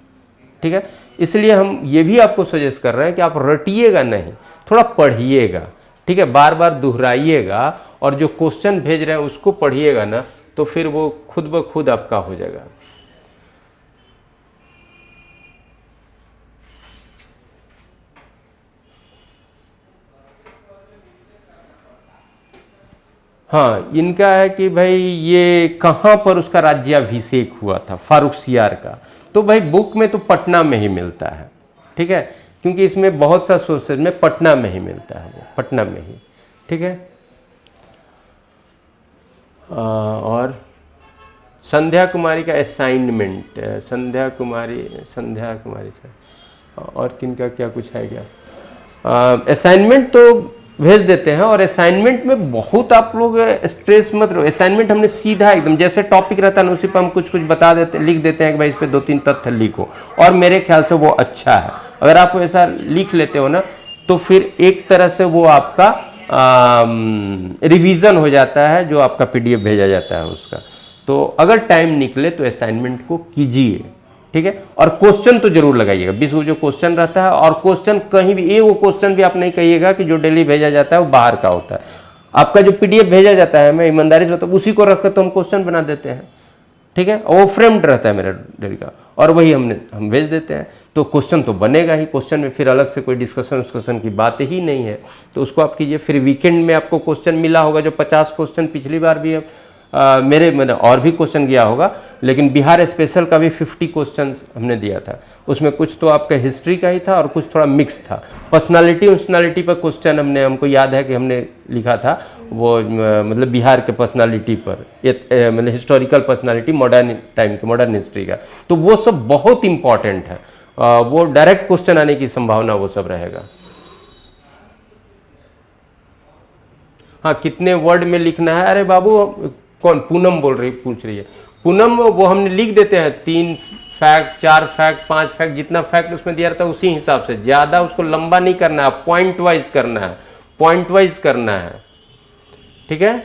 ठीक है। इसलिए हम ये भी आपको सजेस्ट कर रहे हैं कि आप रटिएगा नहीं, थोड़ा पढ़िएगा, ठीक है, बार बार दोहराइएगा, और जो क्वेश्चन भेज रहे हैं उसको पढ़िएगा ना, तो फिर वो खुद ब खुद आपका हो जाएगा। हाँ, इनका है कि भाई ये कहाँ पर उसका राज्याभिषेक हुआ था, फारुखसियार का, तो भाई बुक में तो पटना में ही मिलता है, ठीक है, क्योंकि इसमें बहुत सा सोर्सेज में पटना में ही मिलता है, वो पटना में ही, ठीक है। और संध्या कुमारी का असाइनमेंट, संध्या कुमारी से और किनका क्या कुछ है क्या, असाइनमेंट तो भेज देते हैं। और असाइनमेंट में बहुत आप लोग स्ट्रेस मत लो, असाइनमेंट हमने सीधा एकदम जैसे टॉपिक रहता है ना उसी पर हम कुछ कुछ बता देते, लिख देते हैं कि भाई इस पे 2-3 तथ्य लिखो, और मेरे ख्याल से वो अच्छा है। अगर आप ऐसा लिख लेते हो ना तो फिर एक तरह से वो आपका रिवीजन हो जाता है, जो आपका PDF भेजा जाता है उसका। तो अगर टाइम निकले तो असाइनमेंट को कीजिए, ठीक है। और क्वेश्चन तो जरूर लगाइएगा, 20 जो क्वेश्चन रहता है, और क्वेश्चन कहीं भी एक वो क्वेश्चन भी आप नहीं कहिएगा कि जो डेली भेजा जाता है वो बाहर का होता है। आपका जो PDF भेजा जाता है, मैं ईमानदारी से बताऊं, उसी को रख कर तो हम क्वेश्चन बना देते हैं, ठीक है, वो फ्रेम्ड रहता है मेरा डेली का, और वही हम भेज देते हैं। तो क्वेश्चन तो बनेगा ही, क्वेश्चन में फिर अलग से कोई डिस्कशन की बात ही नहीं है, तो उसको आप कीजिए। फिर वीकेंड में आपको क्वेश्चन मिला होगा जो 50 क्वेश्चन, पिछली बार भी मैंने और भी क्वेश्चन किया होगा, लेकिन बिहार स्पेशल का भी 50 क्वेश्चन हमने दिया था। उसमें कुछ तो आपका हिस्ट्री का ही था और कुछ थोड़ा मिक्स था। पर्सनालिटी पर क्वेश्चन हमको याद है कि हमने लिखा था, वो मतलब बिहार के पर्सनालिटी पर, मतलब हिस्टोरिकल पर्सनालिटी, मॉडर्न टाइम की, मॉडर्न हिस्ट्री का। तो वो सब बहुत इंपॉर्टेंट है, वो डायरेक्ट क्वेश्चन आने की संभावना वो सब रहेगा। हाँ, कितने वर्ड में लिखना है, अरे बाबू कौन पूनम पूछ रही है, पूनम वो हमने लिख देते हैं 3 फैक्ट, 4 फैक्ट, 5 फैक्ट, जितना फैक्ट उसमें दिया रहता है उसी हिसाब से, ज़्यादा उसको लंबा नहीं करना है, पॉइंट वाइज करना है, पॉइंट वाइज करना है, ठीक है।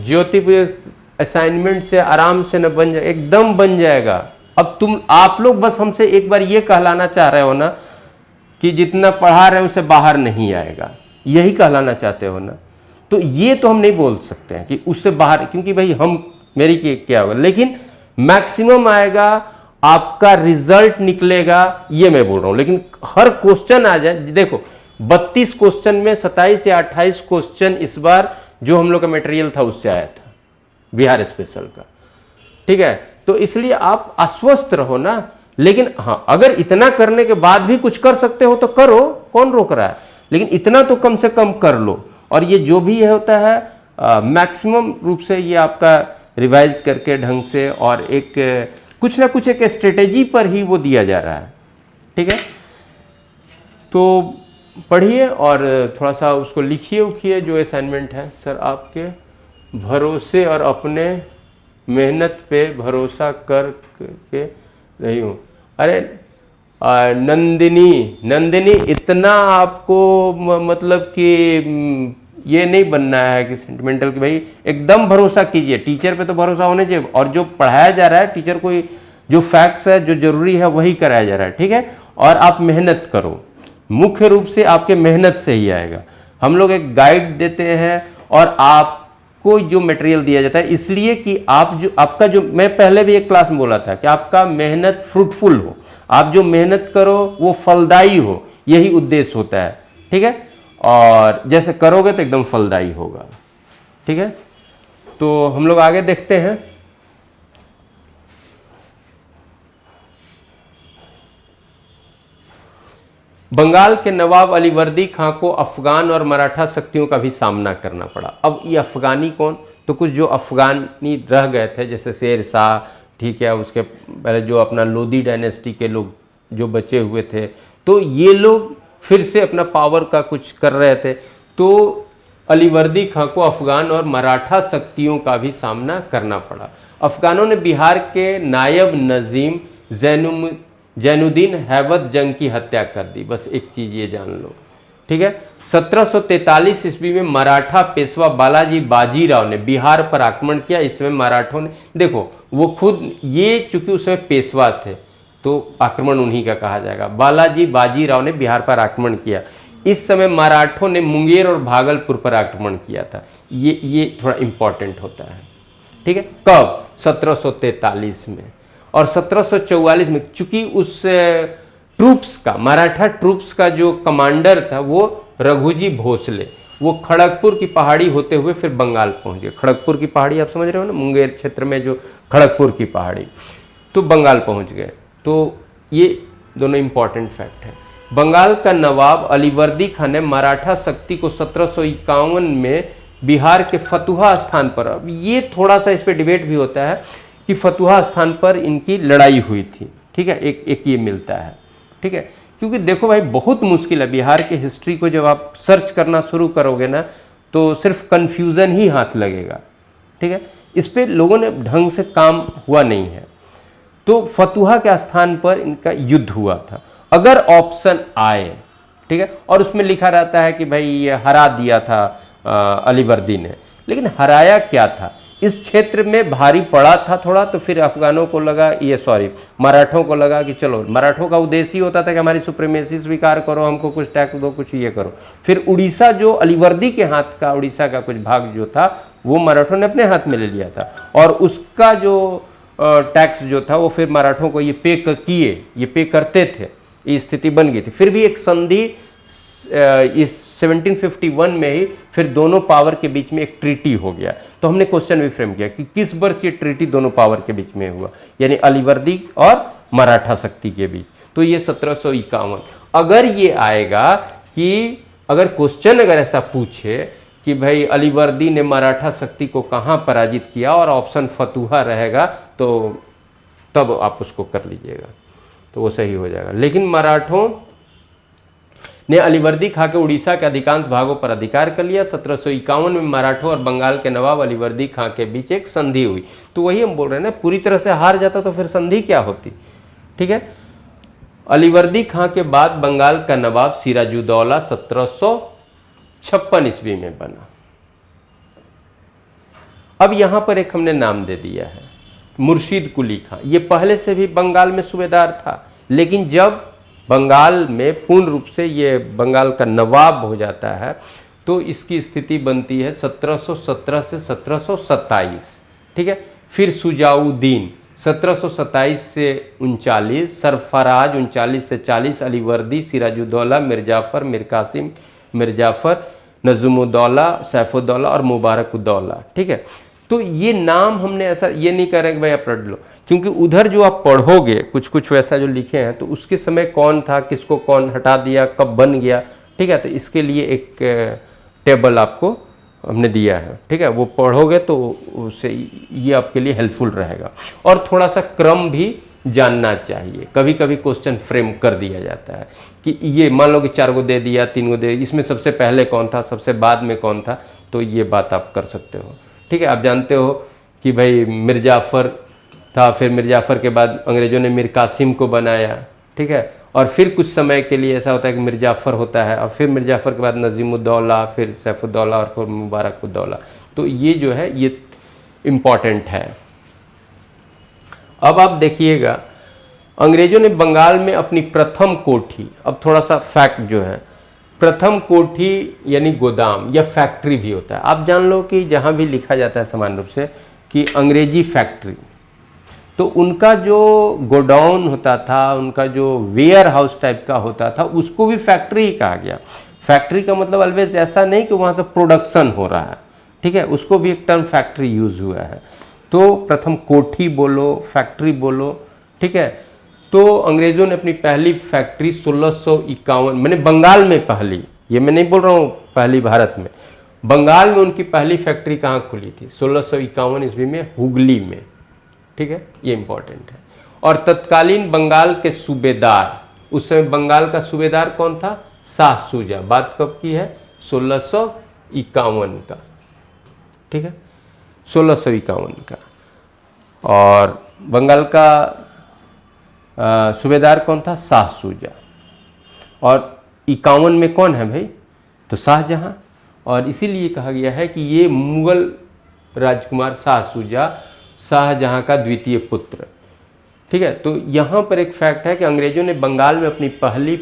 ज्योति असाइनमेंट से आराम से न बन जाए, एकदम बन जाएगा। अब आप लोग बस हमसे एक बार ये कहलाना चाह रहे हो ना कि जितना पढ़ा रहे हैं उससे बाहर नहीं आएगा, यही कहलाना चाहते हो ना, तो ये तो हम नहीं बोल सकते हैं कि उससे बाहर, क्योंकि भाई हम मेरी क्या होगा, लेकिन मैक्सिमम आएगा, आपका रिजल्ट निकलेगा, ये मैं बोल रहा हूं। लेकिन हर क्वेश्चन आ जाए, देखो 32 क्वेश्चन में 27 या 28 क्वेश्चन इस बार जो हम लोग का मटेरियल था उससे आया था, बिहार स्पेशल का, ठीक है। तो इसलिए आप आश्वस्त रहो ना, लेकिन हाँ, अगर इतना करने के बाद भी कुछ कर सकते हो तो करो, कौन रोक रहा है, लेकिन इतना तो कम से कम कर लो। और ये जो भी होता है मैक्सिमम रूप से ये आपका रिवाइज करके ढंग से, और एक कुछ ना कुछ एक स्ट्रेटेजी पर ही वो दिया जा रहा है, ठीक है। तो पढ़िए और थोड़ा सा उसको लिखिए उखिए जो असाइनमेंट है। सर आपके भरोसे और अपने मेहनत पे भरोसा कर के रही हूँ। अरे नंदिनी इतना आपको मतलब कि ये नहीं बनना है कि सेंटिमेंटल कि भाई एकदम भरोसा कीजिए, टीचर पे तो भरोसा होना चाहिए, और जो पढ़ाया जा रहा है टीचर को जो फैक्ट्स है जो जरूरी है वही कराया जा रहा है, ठीक है। और आप मेहनत करो, मुख्य रूप से आपके मेहनत से ही आएगा। हम लोग एक गाइड देते हैं और आपको जो मटेरियल दिया जाता है इसलिए कि आप जो आपका जो, मैं पहले भी एक क्लास में बोला था कि आपका मेहनत फ्रूटफुल हो, आप जो मेहनत करो वो फलदायी हो, यही उद्देश्य होता है, ठीक है। और जैसे करोगे तो एकदम फलदायी होगा, ठीक है। तो हम लोग आगे देखते हैं। बंगाल के नवाब अलीवर्दी खां को अफगान और मराठा शक्तियों का भी सामना करना पड़ा। अब ये अफगानी कौन, तो कुछ जो अफगानी रह गए थे जैसे शेर शाह, ठीक है, उसके पहले जो अपना लोदी डायनेस्टी के लोग जो बचे हुए थे, तो ये लोग फिर से अपना पावर का कुछ कर रहे थे। तो अलीवर्दी खां को अफगान और मराठा शक्तियों का भी सामना करना पड़ा। अफगानों ने बिहार के नायब नजीम जैनुद्दीन हैबत जंग की हत्या कर दी। बस एक चीज़ ये जान लो, ठीक है। 1743 ईस्वी में मराठा पेशवा बालाजी बाजीराव ने बिहार पर आक्रमण किया। इसमें मराठों ने, देखो वो खुद ये चूंकि उसमें पेशवा थे तो आक्रमण उन्हीं का कहा जाएगा। बालाजी बाजीराव ने बिहार पर आक्रमण किया। इस समय मराठों ने मुंगेर और भागलपुर पर आक्रमण किया था। ये थोड़ा इंपॉर्टेंट होता है, ठीक है। कब? 1743 में। और 1744 में चूंकि उस ट्रूप्स का, मराठा ट्रूप्स का जो कमांडर था वो रघुजी भोसले, वो खड़गपुर की पहाड़ी होते हुए फिर बंगाल पहुंच गए। खड़गपुर की पहाड़ी आप समझ रहे हो ना, मुंगेर क्षेत्र में जो खड़गपुर की पहाड़ी, तो बंगाल पहुंच गए। तो ये दोनों इंपॉर्टेंट फैक्ट हैं। बंगाल का नवाब अलीवर्दी खान ने मराठा शक्ति को 1751 में बिहार के फतुहा स्थान पर, अब ये थोड़ा सा इस पर डिबेट भी होता है कि फतुहा स्थान पर इनकी लड़ाई हुई थी, ठीक है। एक ये मिलता है, ठीक है। क्योंकि देखो भाई बहुत मुश्किल है बिहार की हिस्ट्री को जब आप सर्च करना शुरू करोगे ना तो सिर्फ कन्फ्यूज़न ही हाथ लगेगा, ठीक है। इस पर लोगों ने ढंग से काम हुआ नहीं है। तो फतुहा के स्थान पर इनका युद्ध हुआ था। अगर ऑप्शन आए, ठीक है, और उसमें लिखा रहता है कि भाई ये हरा दिया था अलीवर्दी ने, लेकिन हराया क्या था? इस क्षेत्र में भारी पड़ा था थोड़ा, तो फिर अफगानों को लगा, मराठों को लगा कि चलो, मराठों का उद्देश्य ही होता था कि हमारी सुप्रीमेसी स्वीकार करो, हमको कुछ टैक्स दो, कुछ ये करो। फिर उड़ीसा जो अलीवर्दी के हाथ का, उड़ीसा का कुछ भाग जो था वो मराठों ने अपने हाथ में ले लिया था, और उसका जो टैक्स जो था वो फिर मराठों को ये पे करते थे। ये स्थिति बन गई थी। फिर भी एक संधि इस 1751 में ही फिर दोनों पावर के बीच में एक ट्रीटी हो गया। तो हमने क्वेश्चन भी फ्रेम किया कि किस वर्ष ये ट्रीटी दोनों पावर के बीच में हुआ, यानी अलीवर्दी और मराठा शक्ति के बीच। तो ये 1751। अगर ये आएगा कि अगर क्वेश्चन अगर ऐसा पूछे कि भाई अलीवर्दी ने मराठा शक्ति को कहाँ पराजित किया और ऑप्शन फतुहा रहेगा, तो तब आप उसको कर लीजिएगा, तो वो सही हो जाएगा। लेकिन मराठों ने अलीवर्दी खां के उड़ीसा के अधिकांश भागों पर अधिकार कर लिया। 1751 में मराठों और बंगाल के नवाब अलीवर्दी खां के बीच एक संधि हुई। तो वही हम बोल रहे हैं ना, पूरी तरह से हार जाता तो फिर संधि क्या होती, ठीक है। अलीवर्दी खां के बाद बंगाल का नवाब सिराजुद्दौला 1756 ईस्वी में बना। अब यहां पर एक हमने नाम दे दिया है, मुर्शीद कुली खां। ये पहले से भी बंगाल में सूबेदार था, लेकिन जब बंगाल में पूर्ण रूप से ये बंगाल का नवाब हो जाता है तो इसकी स्थिति बनती है 1717 से 1727, ठीक है। फिर सुजाउद्दीन 1727 से 39, सरफराज 39 से 40, अलीवर्दी, सिराजुद्दौला, मिर्जाफर, मीर कासिम, मिर्जाफर, नजमुद्दौला, सैफुद्दौला और मुबारकुद्दौला, ठीक है। तो ये नाम हमने ऐसा ये नहीं कह रहे कि भाई आप पढ़ लो, क्योंकि उधर जो आप पढ़ोगे कुछ कुछ वैसा जो लिखे हैं तो उसके समय कौन था, किसको कौन हटा दिया, कब बन गया, ठीक है। तो इसके लिए एक टेबल आपको हमने दिया है, ठीक है। वो पढ़ोगे तो उससे ये आपके लिए हेल्पफुल रहेगा। और थोड़ा सा क्रम भी जानना चाहिए। कभी कभी क्वेश्चन फ्रेम कर दिया जाता है कि ये मान लो कि 4 गो दे दिया, 3 गो दे दिया, इसमें सबसे पहले कौन था, सबसे बाद में कौन था, तो ये बात आप कर सकते हो। ठीक है, आप जानते हो कि भाई मिर्ज़ा जाफ़र था, फिर मिर्ज़ा जाफ़र के बाद अंग्रेज़ों ने मीर कासिम को बनाया। ठीक है, और फिर कुछ समय के लिए ऐसा होता है कि मिर्ज़ा जाफ़र होता है, और फिर मिर्ज़ा जाफ़र के बाद नजीमुद्दौला, फिर सैफुद्दौला और फिर मुबारकुद्दौला। तो ये जो है ये इम्पॉर्टेंट है। अब आप देखिएगा, अंग्रेज़ों ने बंगाल में अपनी प्रथम कोठी, अब थोड़ा सा फैक्ट जो है, प्रथम कोठी यानी गोदाम या फैक्ट्री भी होता है। आप जान लो कि जहाँ भी लिखा जाता है समान रूप से कि अंग्रेजी फैक्ट्री, तो उनका जो गोडाउन होता था, उनका जो वेयर हाउस टाइप का होता था, उसको भी फैक्ट्री ही कहा गया। फैक्ट्री का मतलब ऑलवेज ऐसा नहीं कि वहाँ से प्रोडक्शन हो रहा है। ठीक है, उसको भी एक टर्म फैक्ट्री यूज हुआ है। तो प्रथम कोठी बोलो, फैक्ट्री बोलो। ठीक है, तो अंग्रेज़ों ने अपनी पहली फैक्ट्री 1651, मैंने बंगाल में पहली, ये मैं नहीं बोल रहा हूँ पहली भारत में, बंगाल में उनकी पहली फैक्ट्री कहाँ खुली थी? 1651 ईस्वी में हुगली में। ठीक है, ये इंपॉर्टेंट है। और तत्कालीन बंगाल के सूबेदार, उस समय बंगाल का सूबेदार कौन था? शाह सूजा। बात कब की है? 1651 का। ठीक है, 1651 का। और बंगाल का सूबेदार कौन था? शाह सूजा। और 51 में कौन है भाई? तो शाहजहां। और इसीलिए कहा गया है कि ये मुगल राजकुमार शाह सूजा शाहजहां का द्वितीय पुत्र। ठीक है, तो यहाँ पर एक फैक्ट है कि अंग्रेज़ों ने बंगाल में अपनी पहली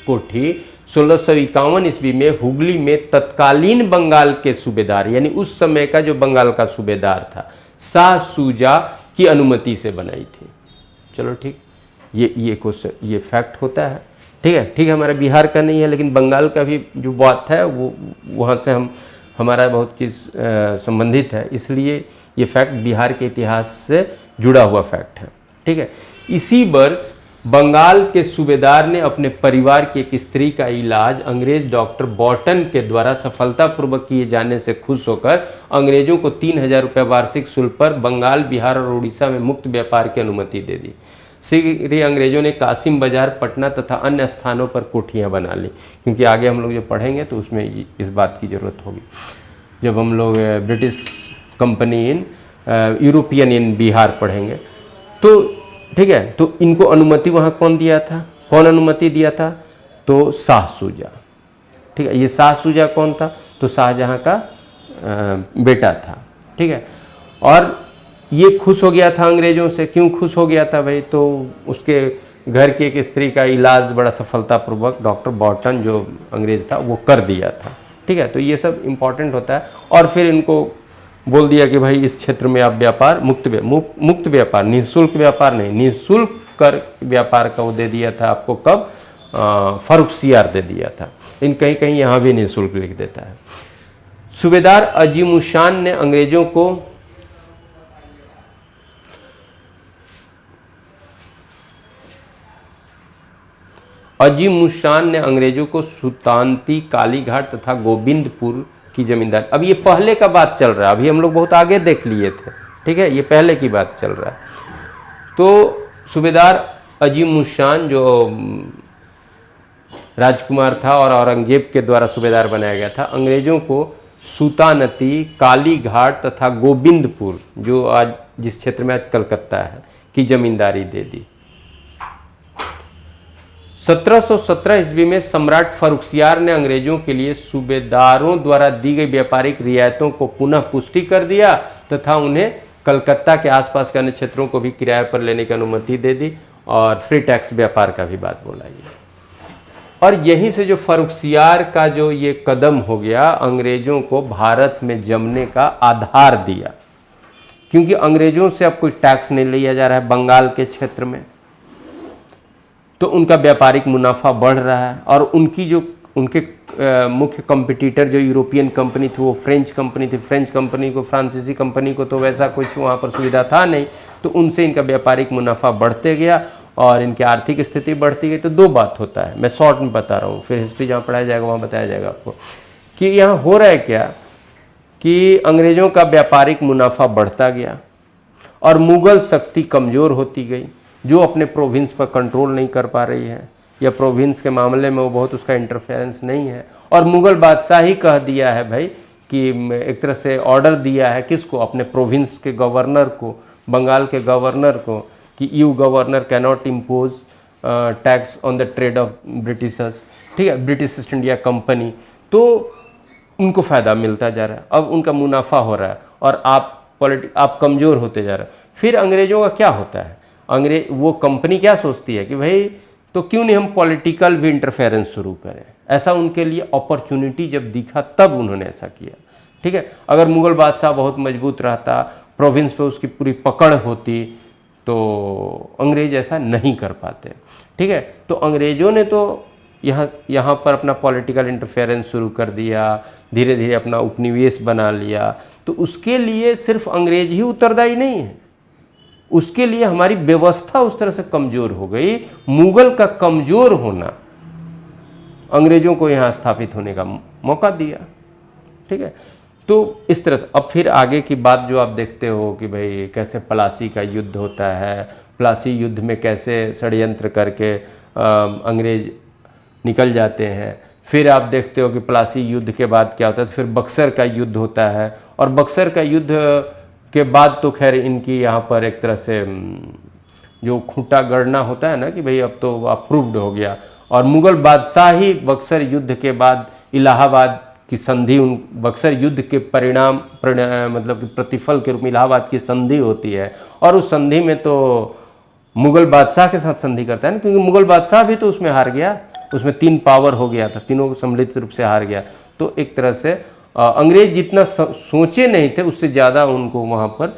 कोठी 1651 ईस्वी में हुगली में तत्कालीन बंगाल के सूबेदार, यानी उस समय का जो बंगाल का सूबेदार था, शाह सूजा की अनुमति से बनाई थी। चलो ठीक, ये फैक्ट होता है। ठीक है, हमारा बिहार का नहीं है, लेकिन बंगाल का भी जो बात है वो वहाँ से हमारा बहुत चीज़ संबंधित है, इसलिए ये फैक्ट बिहार के इतिहास से जुड़ा हुआ फैक्ट है। ठीक है, इसी वर्ष बंगाल के सूबेदार ने अपने परिवार की एक स्त्री का इलाज अंग्रेज डॉक्टर बॉटन के द्वारा सफलतापूर्वक किए जाने से खुश होकर अंग्रेजों को 3000 रुपये वार्षिक शुल्क पर बंगाल, बिहार और उड़ीसा में मुक्त व्यापार की अनुमति दे दी। शीघ्र ही अंग्रेजों ने कासिम बाजार, पटना तथा अन्य स्थानों पर कोठियाँ बना ली, क्योंकि आगे हम लोग जो पढ़ेंगे तो उसमें इस बात की ज़रूरत होगी। जब हम लोग ब्रिटिश कंपनी इन यूरोपियन इन बिहार पढ़ेंगे तो ठीक है, तो इनको अनुमति वहाँ कौन दिया था? कौन अनुमति दिया था? तो शाह सूजा। ठीक है, ये शाह सूजा कौन था? तो शाहजहां का बेटा था। ठीक है, और ये खुश हो गया था अंग्रेज़ों से। क्यों खुश हो गया था भाई? तो उसके घर की एक स्त्री का इलाज बड़ा सफलतापूर्वक डॉक्टर बॉटन जो अंग्रेज़ था वो कर दिया था। ठीक है, तो ये सब इम्पॉर्टेंट होता है। और फिर इनको बोल दिया कि भाई इस क्षेत्र में आप व्यापार मुक्त व्यापार, निःशुल्क व्यापार नहीं, निःशुल्क कर व्यापार का वो दे दिया था आपको। कब? फर्रुखसियार दे दिया था। इन कहीं कहीं यहाँ भी निःशुल्क लिख देता है। सूबेदार अजीमुशान ने अंग्रेजों को सुल्तानती, कालीघाट तथा गोविंदपुर की जमींदार। अब ये पहले का बात चल रहा है, अभी हम लोग बहुत आगे देख लिए थे। ठीक है, ये पहले की बात चल रहा है। तो सूबेदार अजीमुशान जो राजकुमार था और औरंगजेब के द्वारा सूबेदार बनाया गया था, अंग्रेजों को सुल्तानती, कालीघाट तथा गोविंदपुर, जो आज जिस क्षेत्र में आज कलकत्ता है, की जमींदारी दे दी। 1717 ईस्वी में सम्राट फर्रुखसियार ने अंग्रेजों के लिए सूबेदारों द्वारा दी गई व्यापारिक रियायतों को पुनः पुष्टि कर दिया तथा उन्हें कलकत्ता के आसपास के अन्य क्षेत्रों को भी किराए पर लेने की अनुमति दे दी और फ्री टैक्स व्यापार का भी बात बोला गया। और यहीं से जो फर्रुखसियार का जो ये कदम हो गया, अंग्रेजों को भारत में जमने का आधार दिया, क्योंकि अंग्रेजों से अब कोई टैक्स नहीं लिया जा रहा है बंगाल के क्षेत्र में, तो उनका व्यापारिक मुनाफा बढ़ रहा है। और उनके मुख्य कंपटीटर जो यूरोपियन कंपनी थी वो फ्रेंच कंपनी थी। फ्रेंच कंपनी को, फ्रांसीसी कंपनी को तो वैसा कुछ वहाँ पर सुविधा था नहीं, तो उनसे इनका व्यापारिक मुनाफा बढ़ते गया और इनकी आर्थिक स्थिति बढ़ती गई। तो दो बात होता है, मैं शॉर्ट में बता रहा हूँ, फिर हिस्ट्री जहाँ पढ़ाया जाएगा वहाँ बताया जाएगा आपको कि यहाँ हो रहा है क्या कि अंग्रेज़ों का व्यापारिक मुनाफा बढ़ता गया और मुगल शक्ति कमज़ोर होती गई। जो अपने प्रोविंस पर कंट्रोल नहीं कर पा रही है, या प्रोविंस के मामले में वो बहुत उसका इंटरफेरेंस नहीं है। और मुग़ल बादशाह ही कह दिया है भाई कि एक तरह से ऑर्डर दिया है किसको, अपने प्रोविंस के गवर्नर को, बंगाल के गवर्नर को, कि you governor can not impose tax on the trade off Britishers, ठीक है, ब्रिटिश ईस्ट इंडिया कंपनी। तो उनको फ़ायदा मिलता जा रहा है, अब उनका मुनाफा हो रहा है और आप कमज़ोर होते जा रहे हैं। फिर अंग्रेज़ों का क्या होता है, वो कंपनी क्या सोचती है कि भाई तो क्यों नहीं हम पॉलिटिकल भी इंटरफेरेंस शुरू करें। ऐसा उनके लिए अपॉर्चुनिटी जब दिखा तब उन्होंने ऐसा किया, ठीक है। अगर मुग़ल बादशाह बहुत मजबूत रहता, प्रोविंस पे उसकी पूरी पकड़ होती, तो अंग्रेज ऐसा नहीं कर पाते, ठीक है। तो अंग्रेज़ों ने तो यहाँ पर अपना पॉलिटिकल इंटरफेरेंस शुरू कर दिया, धीरे धीरे अपना उपनिवेश बना लिया। तो उसके लिए सिर्फ अंग्रेज ही उत्तरदायी नहीं है, उसके लिए हमारी व्यवस्था उस तरह से कमज़ोर हो गई। मुग़ल का कमज़ोर होना अंग्रेज़ों को यहाँ स्थापित होने का मौका दिया, ठीक है। तो इस तरह से अब फिर आगे की बात जो आप देखते हो कि भाई कैसे प्लासी का युद्ध होता है, प्लासी युद्ध में कैसे षड्यंत्र करके अंग्रेज निकल जाते हैं। फिर आप देखते हो कि प्लासी युद्ध के बाद क्या होता है, तो फिर बक्सर का युद्ध होता है, और बक्सर का युद्ध के बाद तो खैर इनकी यहाँ पर एक तरह से जो खूंटा गढ़ना होता है ना कि भाई अब तो अप्रूव्ड हो गया, और मुग़ल बादशाह ही बक्सर युद्ध के बाद इलाहाबाद की संधि, उन बक्सर युद्ध के परिणाम मतलब कि प्रतिफल के रूप में इलाहाबाद की संधि होती है, और उस संधि में तो मुग़ल बादशाह के साथ संधि करता है ना, क्योंकि मुग़ल बादशाह भी तो उसमें हार गया, उसमें 3 पावर हो गया था, तीनों सम्मिलित रूप से हार गया। तो एक तरह से अंग्रेज जितना सोचे नहीं थे उससे ज़्यादा उनको वहाँ पर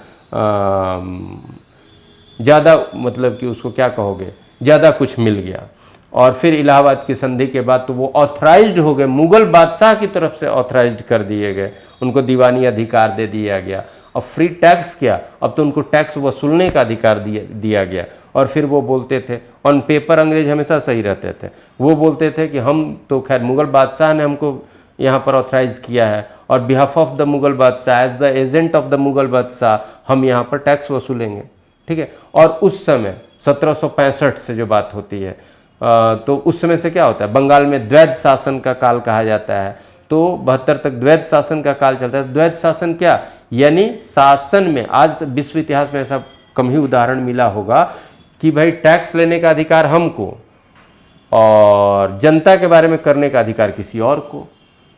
ज़्यादा मतलब कि उसको क्या कहोगे, ज़्यादा कुछ मिल गया। और फिर इलाहाबाद की संधि के बाद तो वो ऑथराइज्ड हो गए, मुग़ल बादशाह की तरफ से ऑथराइज्ड कर दिए गए, उनको दीवानी अधिकार दे दिया गया। अब फ्री टैक्स क्या, अब तो उनको टैक्स वसूलने का अधिकार दिया गया। और फिर वो बोलते थे, ऑन पेपर अंग्रेज हमेशा सही रहते थे, वो बोलते थे कि हम तो खैर मुग़ल बादशाह ने हमको यहाँ पर ऑथराइज़ किया है, और बिहाफ ऑफ द मुग़ल बादशाह, as the agent of the Mughal बादशाह हम यहाँ पर टैक्स वसूलेंगे, ठीक है। और उस समय 1765 से जो बात होती है, तो उस समय से क्या होता है, बंगाल में द्वैध शासन का काल कहा जाता है। तो 72 तक द्वैध शासन का काल चलता है। द्वैध शासन क्या, यानी शासन में आज तक विश्व इतिहास में ऐसा कम ही उदाहरण मिला होगा कि भाई टैक्स लेने का अधिकार हमको और जनता के बारे में करने का अधिकार किसी और को।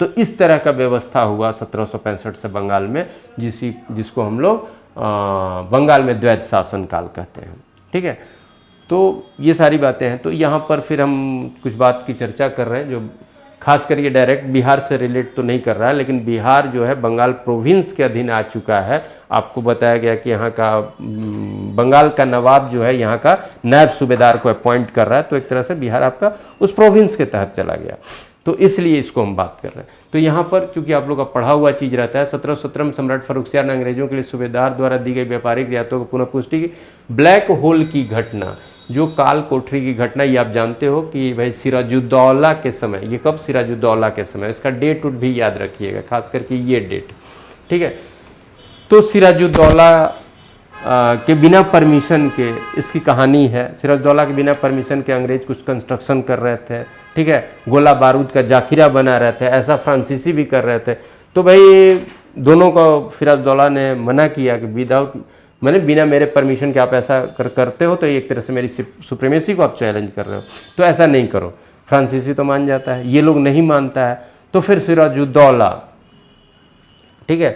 तो इस तरह का व्यवस्था हुआ 1765 से बंगाल में, जिसको हम लोग बंगाल में द्वैध शासन काल कहते हैं, ठीक है। तो ये सारी बातें हैं। तो यहाँ पर फिर हम कुछ बात की चर्चा कर रहे हैं जो खास करके डायरेक्ट बिहार से रिलेट तो नहीं कर रहा है, लेकिन बिहार जो है बंगाल प्रोविंस के अधीन आ चुका है। आपको बताया गया कि यहाँ का बंगाल का नवाब जो है यहाँ का नायब सूबेदार को अपॉइंट कर रहा है, तो एक तरह से बिहार आपका उस प्रोविंस के तहत चला गया। तो इसलिए इसको हम बात कर रहे हैं। तो यहाँ पर चूंकि आप लोग का पढ़ा हुआ चीज़ रहता है, 1717 में सम्राट फर्रुखसियार ने अंग्रेजों के लिए सूबेदार द्वारा दी गई व्यापारिक रियायतों को पुनः पुष्टि की। ब्लैक होल की घटना, जो काल कोठरी की घटना, ये आप जानते हो कि भाई सिराजुद्दौला के समय, ये कब, सिराजुद्दौला के समय, इसका डेट भी याद रखिएगा, खास करके ये डेट, ठीक है। तो सिराजुद्दौला के बिना परमिशन के इसकी कहानी है। सिराजुद्दौला के बिना परमिशन के अंग्रेज कुछ कंस्ट्रक्शन कर रहे थे, ठीक है, गोला बारूद का जाखिरा बना रहे थे, ऐसा फ्रांसीसी भी कर रहे थे। तो भाई दोनों को सिराजुद्दौला ने मना किया कि विदाउट, मैंने बिना मेरे परमिशन के आप ऐसा करते हो तो एक तरह से मेरी सुप्रीमेसी को आप चैलेंज कर रहे हो, तो ऐसा नहीं करो। फ्रांसीसी तो मान जाता है, ये लोग नहीं मानता है। तो फिर सिराजुद्दौला, ठीक है,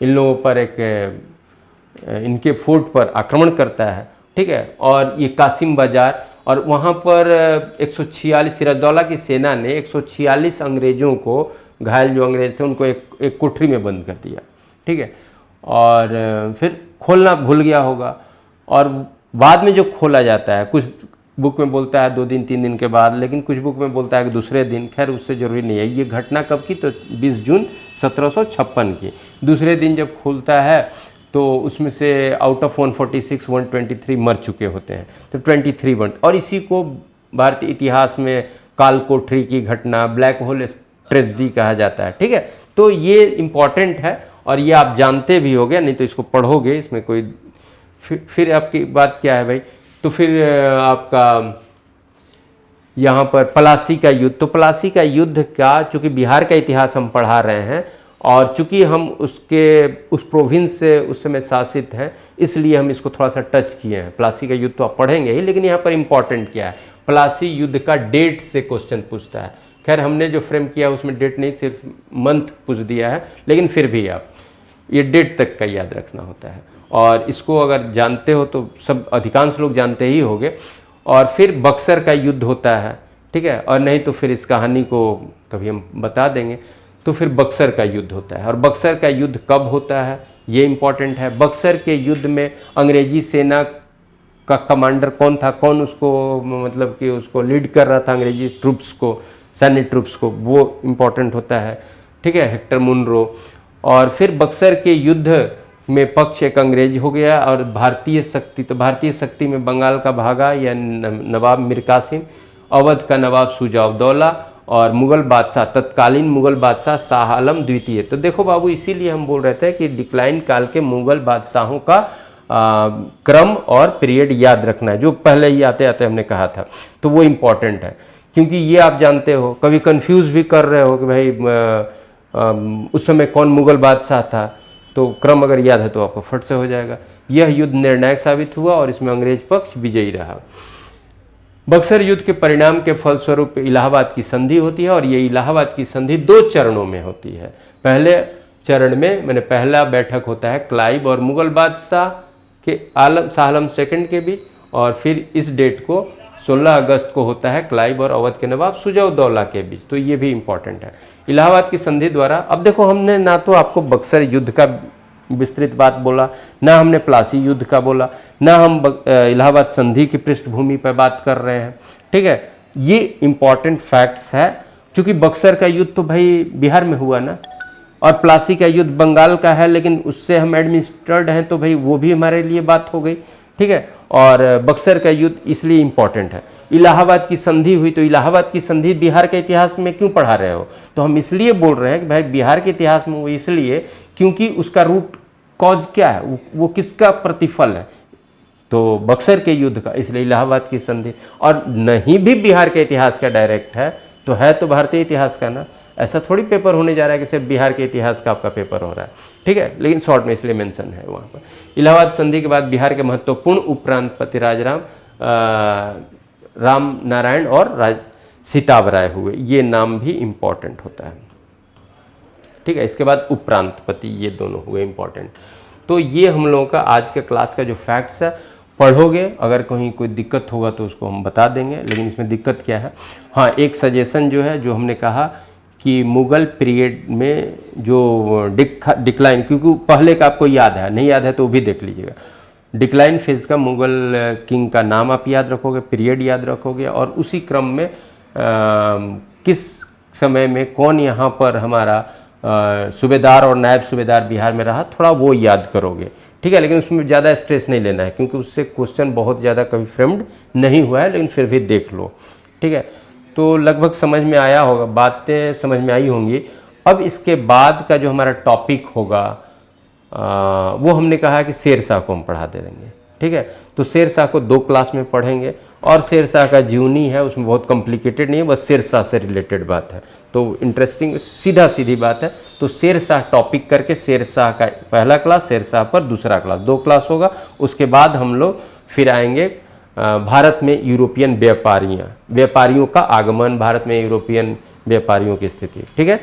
इन लोगों पर इनके फोर्ट पर आक्रमण करता है, ठीक है। और ये कासिम बाजार, और वहाँ पर 146 सिराजुद्दौला की सेना ने 146 अंग्रेज़ों को, घायल जो अंग्रेज थे उनको एक कोठरी में बंद कर दिया, ठीक है। और फिर खोलना भूल गया होगा, और बाद में जो खोला जाता है, कुछ बुक में बोलता है 2 दिन 3 दिन के बाद, लेकिन कुछ बुक में बोलता है कि दूसरे दिन। खैर उससे ज़रूरी नहीं है। ये घटना कब की, तो 20 जून 1756 की। दूसरे दिन जब खुलता है तो उसमें से आउट ऑफ 146 123 मर चुके होते हैं, तो 23 बन, और इसी को भारतीय इतिहास में काल कोठरी की घटना, ब्लैक होल ट्रेजेडी कहा जाता है, ठीक है। तो ये इम्पॉर्टेंट है और ये आप जानते भी होगे, नहीं तो इसको पढ़ोगे, इसमें कोई फिर आपकी बात क्या है भाई, तो फिर आपका यहाँ पर प्लासी का युद्ध। तो प्लासी का युद्ध का, चूँकि बिहार का इतिहास हम पढ़ा रहे हैं और चूँकि हम उस प्रोविंस से उस समय शासित हैं, इसलिए हम इसको थोड़ा सा टच किए हैं। प्लासी का युद्ध तो आप पढ़ेंगे ही, लेकिन यहाँ पर इम्पॉर्टेंट क्या है, प्लासी युद्ध का डेट से क्वेश्चन पूछता है। खैर हमने जो फ्रेम किया उसमें डेट नहीं, सिर्फ मंथ पूछ दिया है, लेकिन फिर भी आप ये डेट तक का याद रखना होता है। और इसको अगर जानते हो तो सब अधिकांश लोग जानते ही होंगे। और फिर बक्सर का युद्ध होता है, ठीक है, और नहीं तो फिर इस कहानी को कभी हम बता देंगे। तो फिर बक्सर का युद्ध होता है, और बक्सर का युद्ध कब होता है ये इम्पॉर्टेंट है। बक्सर के युद्ध में अंग्रेजी सेना का कमांडर कौन था, कौन उसको मतलब कि उसको लीड कर रहा था अंग्रेजी ट्रूप्स को, सैन्य ट्रूप्स को, वो इम्पॉर्टेंट होता है, ठीक है, हेक्टर मुनरो। और फिर बक्सर के युद्ध में पक्ष एक अंग्रेज हो गया और भारतीय शक्ति, तो भारतीय शक्ति में बंगाल का भागा या नवाब मीर कासिम, अवध का नवाब शुजा-उद-दौला और मुग़ल बादशाह, तत्कालीन मुग़ल बादशाह शाह आलम द्वितीय। तो देखो बाबू, इसीलिए हम बोल रहे थे कि डिक्लाइन काल के मुग़ल बादशाहों का क्रम और पीरियड याद रखना है, जो पहले ही आते आते हमने कहा था, तो वो इम्पॉर्टेंट है। क्योंकि ये आप जानते हो, कभी कंफ्यूज भी कर रहे हो कि भाई उस समय कौन मुग़ल बादशाह था, तो क्रम अगर याद है तो आपको फट से हो जाएगा। यह युद्ध निर्णायक साबित हुआ और इसमें अंग्रेज पक्ष विजयी रहा। बक्सर युद्ध के परिणाम के फलस्वरूप इलाहाबाद की संधि होती है, और ये इलाहाबाद की संधि 2 चरणों में होती है। पहले चरण में मैंने पहला बैठक होता है क्लाइव और मुग़ल बादशाह के शाह आलम सेकंड के बीच, और फिर इस डेट को 16 अगस्त को होता है क्लाइव और अवध के नवाब शुजा-उद-दौला के बीच। तो ये भी इम्पॉर्टेंट है। इलाहाबाद की संधि द्वारा, अब देखो हमने ना तो आपको बक्सर युद्ध का विस्तृत बात बोला, ना हमने प्लासी युद्ध का बोला, ना हम इलाहाबाद संधि की पृष्ठभूमि पर बात कर रहे हैं, ठीक है। ये इम्पॉर्टेंट फैक्ट्स है, क्योंकि बक्सर का युद्ध तो भाई बिहार में हुआ ना, और प्लासी का युद्ध बंगाल का है, लेकिन उससे हम एडमिनिस्ट्रेड हैं, तो भाई वो भी हमारे लिए बात हो गई, ठीक है। और बक्सर का युद्ध इसलिए इम्पॉर्टेंट है। इलाहाबाद की संधि हुई, तो इलाहाबाद की संधि बिहार के इतिहास में क्यों पढ़ा रहे हो, तो हम इसलिए बोल रहे हैं कि भाई बिहार के इतिहास में वो इसलिए क्योंकि उसका रूट कॉज क्या है, वो किसका प्रतिफल है, तो बक्सर के युद्ध का, इसलिए इलाहाबाद की संधि। और नहीं भी बिहार के इतिहास का डायरेक्ट है, तो है तो भारतीय इतिहास का ना। ऐसा थोड़ी पेपर होने जा रहा है कि सिर्फ बिहार के इतिहास का आपका पेपर हो रहा है, ठीक है, लेकिन शॉर्ट में इसलिए मेंशन है वहाँ पर। इलाहाबाद संधि के बाद बिहार के महत्वपूर्ण उपप्रांतपति राजाराम, राम नारायण और सीताब राय हुए। ये नाम भी इम्पॉर्टेंट होता है, ठीक है। इसके बाद उपप्रांतपति, ये दोनों हुए इम्पॉर्टेंट। तो ये हम लोगों का आज के क्लास का जो फैक्ट्स है, पढ़ोगे, अगर कहीं कोई दिक्कत होगा तो उसको हम बता देंगे, लेकिन इसमें दिक्कत क्या है, हाँ एक सजेशन जो है, जो हमने कहा कि मुग़ल पीरियड में जो डिक्लाइन, क्योंकि पहले का आपको याद है, नहीं याद है तो वो भी देख लीजिएगा। डिक्लाइन फेज का मुग़ल किंग का नाम आप याद रखोगे, पीरियड याद रखोगे, और उसी क्रम में किस समय में कौन यहाँ पर हमारा सूबेदार और नायब सूबेदार बिहार में रहा, थोड़ा वो याद करोगे, ठीक है। लेकिन उसमें ज़्यादा स्ट्रेस नहीं लेना है, क्योंकि उससे क्वेश्चन बहुत ज़्यादा कभी फ्रेम्ड नहीं हुआ है, लेकिन फिर भी देख लो, ठीक है। तो लगभग समझ में आया होगा, बातें समझ में आई होंगी। अब इसके बाद का जो हमारा टॉपिक होगा, वो हमने कहा कि शेरशाह को हम पढ़ा दे देंगे, ठीक है। तो शेरशाह को 2 क्लास में पढ़ेंगे, और शेरशाह का जीवनी है, उसमें बहुत कॉम्प्लिकेटेड नहीं है, बस शेरशाह से रिलेटेड बात है, तो इंटरेस्टिंग सीधी बात है। तो शेरशाह टॉपिक करके शेरशाह का पहला क्लास, शेरशाह पर दूसरा क्लास, 2 क्लास होगा। उसके बाद हम लोग फिर आएंगे भारत में यूरोपियन व्यापारियों का आगमन, भारत में यूरोपियन व्यापारियों की स्थिति, ठीक है।